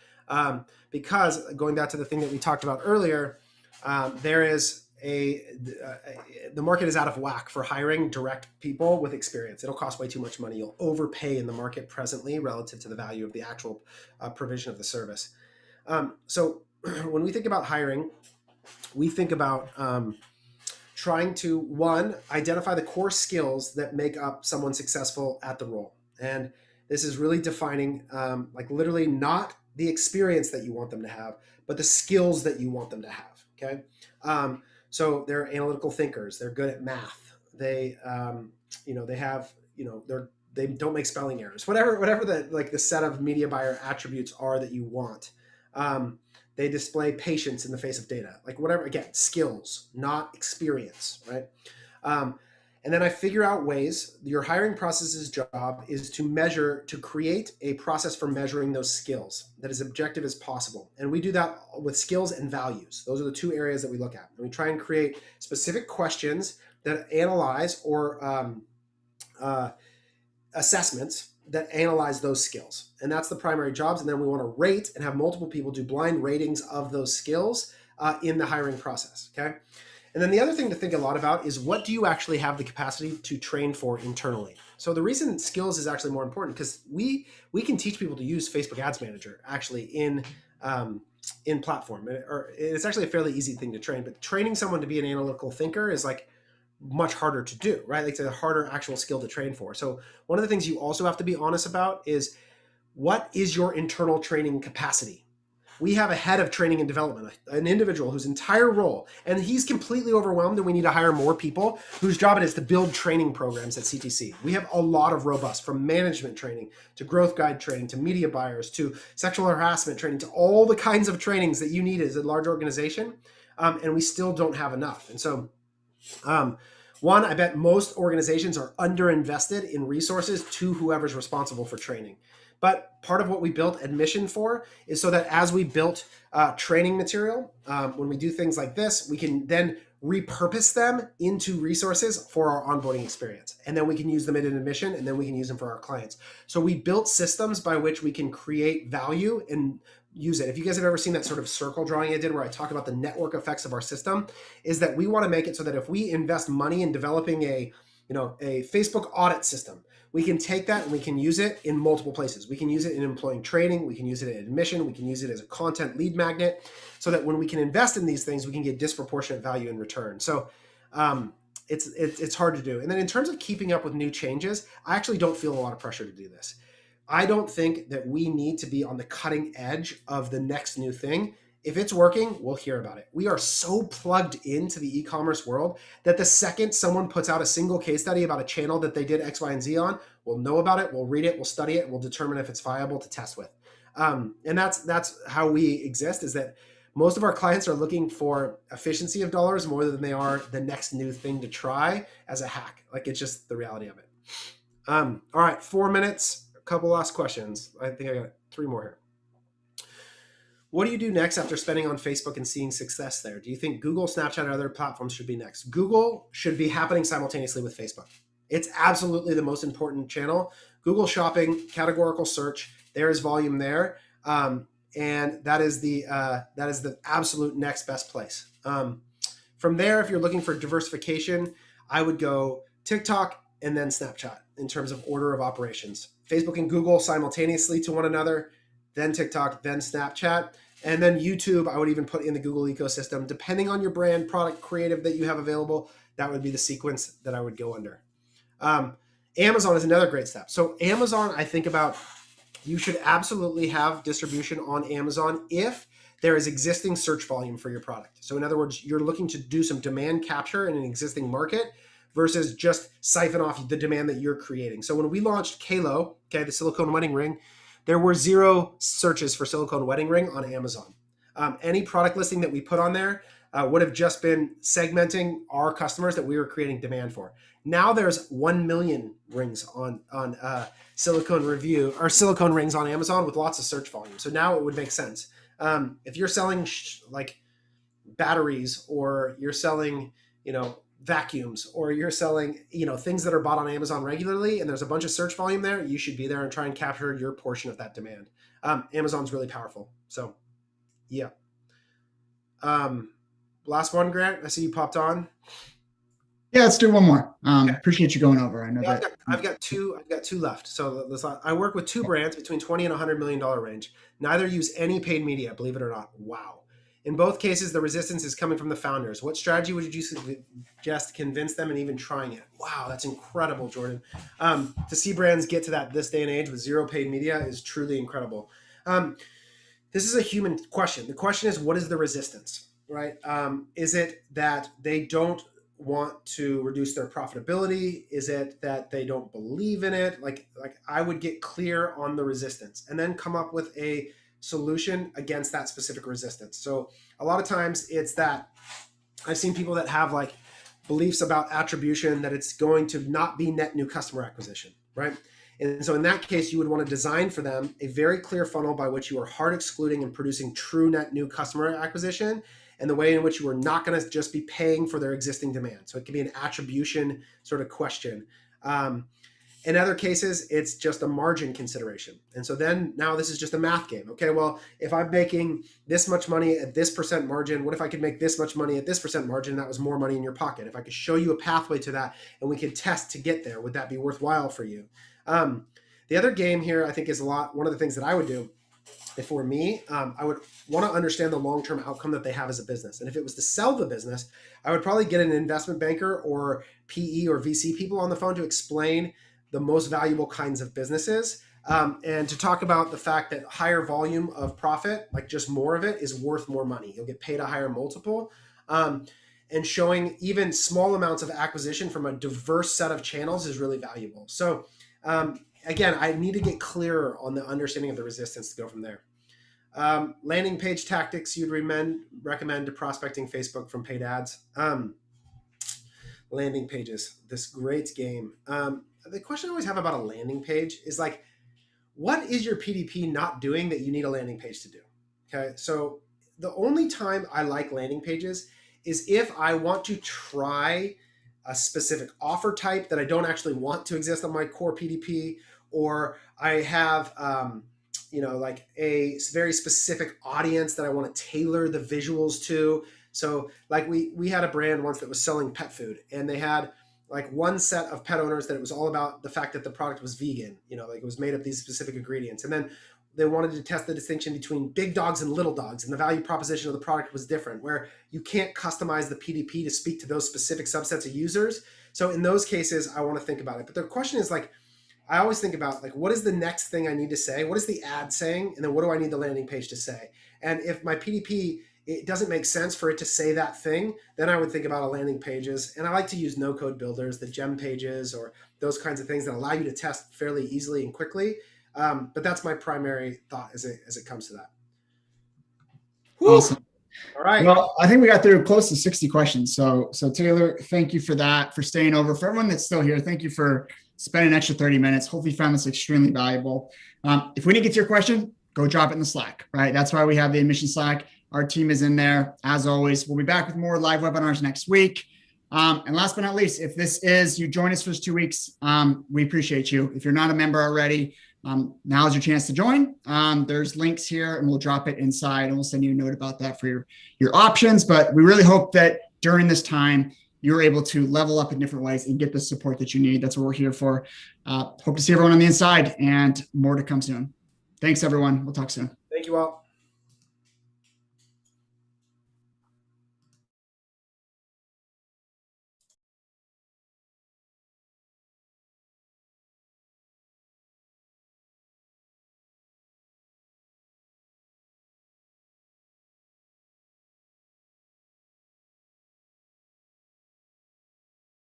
Because going back to the thing that we talked about earlier, there is the market is out of whack for hiring direct people with experience. It'll cost way too much money. You'll overpay in the market presently relative to the value of the actual provision of the service. So when we think about hiring, we think about trying to, one, identify the core skills that make up someone successful at the role. And this is really defining, like literally not the experience that you want them to have, but the skills that you want them to have, okay? So they're analytical thinkers. They're good at math. They, they don't make spelling errors. Whatever the set of media buyer attributes are that you want. They display patience in the face of data. Like whatever, again, skills, not experience, right? And then I figure out ways. Your hiring process's job is to create a process for measuring those skills that is objective as possible. And we do that with skills and values. Those are the two areas that we look at. And we try and create specific questions that analyze or assessments that analyze those skills. And that's the primary jobs. And then we want to rate and have multiple people do blind ratings of those skills in the hiring process, okay? And then the other thing to think a lot about is, what do you actually have the capacity to train for internally? So the reason skills is actually more important, because we can teach people to use Facebook Ads Manager actually in platform. Or it's actually a fairly easy thing to train, but training someone to be an analytical thinker is like much harder to do, right? Like it's a harder actual skill to train for. So one of the things you also have to be honest about is, what is your internal training capacity? We have a head of training and development, an individual whose entire role, and he's completely overwhelmed, and we need to hire more people whose job it is to build training programs at CTC. We have a lot of robust, from management training to growth guide training to media buyers to sexual harassment training to all the kinds of trainings that you need as a large organization, and we still don't have enough. And so one, I bet most organizations are underinvested in resources to whoever's responsible for training. But part of what we built Admission for is so that as we built training material, when we do things like this, we can then repurpose them into resources for our onboarding experience. And then we can use them in an Admission, and then we can use them for our clients. So we built systems by which we can create value and use it. If you guys have ever seen that sort of circle drawing I did where I talk about the network effects of our system, is that we want to make it so that if we invest money in developing a Facebook audit system, we can take that and we can use it in multiple places. We can use it in employing training. We can use it in admission. We can use it as a content lead magnet, so that when we can invest in these things, we can get disproportionate value in return. So it's hard to do. And then in terms of keeping up with new changes, I actually don't feel a lot of pressure to do this. I don't think that we need to be on the cutting edge of the next new thing. If it's working, we'll hear about it. We are so plugged into the e-commerce world that the second someone puts out a single case study about a channel that they did X, Y, and Z on, we'll know about it, we'll read it, we'll study it, and we'll determine if it's viable to test with. And that's how we exist, is that most of our clients are looking for efficiency of dollars more than they are the next new thing to try as a hack. Like, it's just the reality of it. All right, 4 minutes, a couple last questions. I think I got 3 more here. What do you do next after spending on Facebook and seeing success there? Do you think Google, Snapchat, and other platforms should be next? Google should be happening simultaneously with Facebook. It's absolutely the most important channel. Google Shopping, categorical search, there is volume there. And that is the absolute next best place. From there, if you're looking for diversification, I would go TikTok and then Snapchat in terms of order of operations. Facebook and Google simultaneously to one another, then TikTok, then Snapchat, and then YouTube. I would even put in the Google ecosystem. Depending on your brand, product, creative that you have available, that would be the sequence that I would go under. Amazon is another great step. So Amazon, I think about, you should absolutely have distribution on Amazon if there is existing search volume for your product. So in other words, you're looking to do some demand capture in an existing market versus just siphon off the demand that you're creating. So when we launched Kalo, okay, the silicone wedding ring, there were 0 searches for silicone wedding ring on Amazon. Any product listing that we put on there would have just been segmenting our customers that we were creating demand for. Now there's 1 million rings on silicone review, or silicone rings on Amazon with lots of search volume. So now it would make sense. If you're selling like batteries, or you're selling, vacuums, or you're selling, things that are bought on Amazon regularly, and there's a bunch of search volume there, you should be there and try and capture your portion of that demand. Amazon's really powerful. So yeah. Last one, Grant, I see you popped on. Yeah, let's do one more. Okay. Appreciate you going over. I know Yeah, that I've got two left. So I work with 2 brands between $20 and $100 million range. Neither use any paid media, believe it or not. Wow. In both cases, the resistance is coming from the founders. What strategy would you suggest to convince them and even trying it? Wow, that's incredible, Jordan. To see brands get to this day and age with 0 paid media is truly incredible. This is a human question. The question is, what is the resistance, right? Is it that they don't want to reduce their profitability? Is it that they don't believe in it? Like I would get clear on the resistance and then come up with a solution against that specific resistance. So a lot of times it's that I've seen people that have like beliefs about attribution, that it's going to not be net new customer acquisition, right? And so in that case, you would want to design for them a very clear funnel by which you are hard excluding and producing true net new customer acquisition, and the way in which you are not going to just be paying for their existing demand. So it can be an attribution sort of question. In other cases, it's just a margin consideration. And so then now this is just a math game. Okay, well, if I'm making this much money at this percent margin, what if I could make this much money at this percent margin, and that was more money in your pocket? If I could show you a pathway to that and we could test to get there, would that be worthwhile for you? The other game here, I think, is one of the things that I would do. If for me, I would want to understand the long-term outcome that they have as a business. And if it was to sell the business, I would probably get an investment banker or PE or VC people on the phone to explain the most valuable kinds of businesses, and to talk about the fact that higher volume of profit, like just more of it, is worth more money. You'll get paid a higher multiple. And showing even small amounts of acquisition from a diverse set of channels is really valuable. So again, I need to get clearer on the understanding of the resistance to go from there. Landing page tactics you'd recommend to prospecting Facebook from paid ads. Landing pages, this great game. The question I always have about a landing page is like, what is your PDP not doing that you need a landing page to do? Okay, so the only time I like landing pages is if I want to try a specific offer type that I don't actually want to exist on my core PDP, or I have, like a very specific audience that I want to tailor the visuals to. So like we had a brand once that was selling pet food, and they had like one set of pet owners that it was all about the fact that the product was vegan, like it was made of these specific ingredients. And then they wanted to test the distinction between big dogs and little dogs, and the value proposition of the product was different, where you can't customize the PDP to speak to those specific subsets of users. So in those cases, I want to think about it. But the question is like, I always think about like, what is the next thing I need to say? What is the ad saying? And then what do I need the landing page to say? And if my PDP, it doesn't make sense for it to say that thing, then I would think about a landing pages. And I like to use no code builders, the gem pages, or those kinds of things that allow you to test fairly easily and quickly. But that's my primary thought as it comes to that. Whew. Awesome. All right. Well, I think we got through close to 60 questions. So Taylor, thank you for that, for staying over. For everyone that's still here, thank you for spending an extra 30 minutes. Hopefully you found this extremely valuable. If we didn't get to your question, go drop it in the Slack, right? That's why we have the admission Slack. Our team is in there. As always, we'll be back with more live webinars next week. And last but not least, if this is, you join us for 2 weeks, we appreciate you. If you're not a member already, now is your chance to join. There's links here and we'll drop it inside and we'll send you a note about that for your options. But we really hope that during this time, you're able to level up in different ways and get the support that you need. That's what we're here for. Hope to see everyone on the inside and more to come soon. Thanks, everyone. We'll talk soon. Thank you all.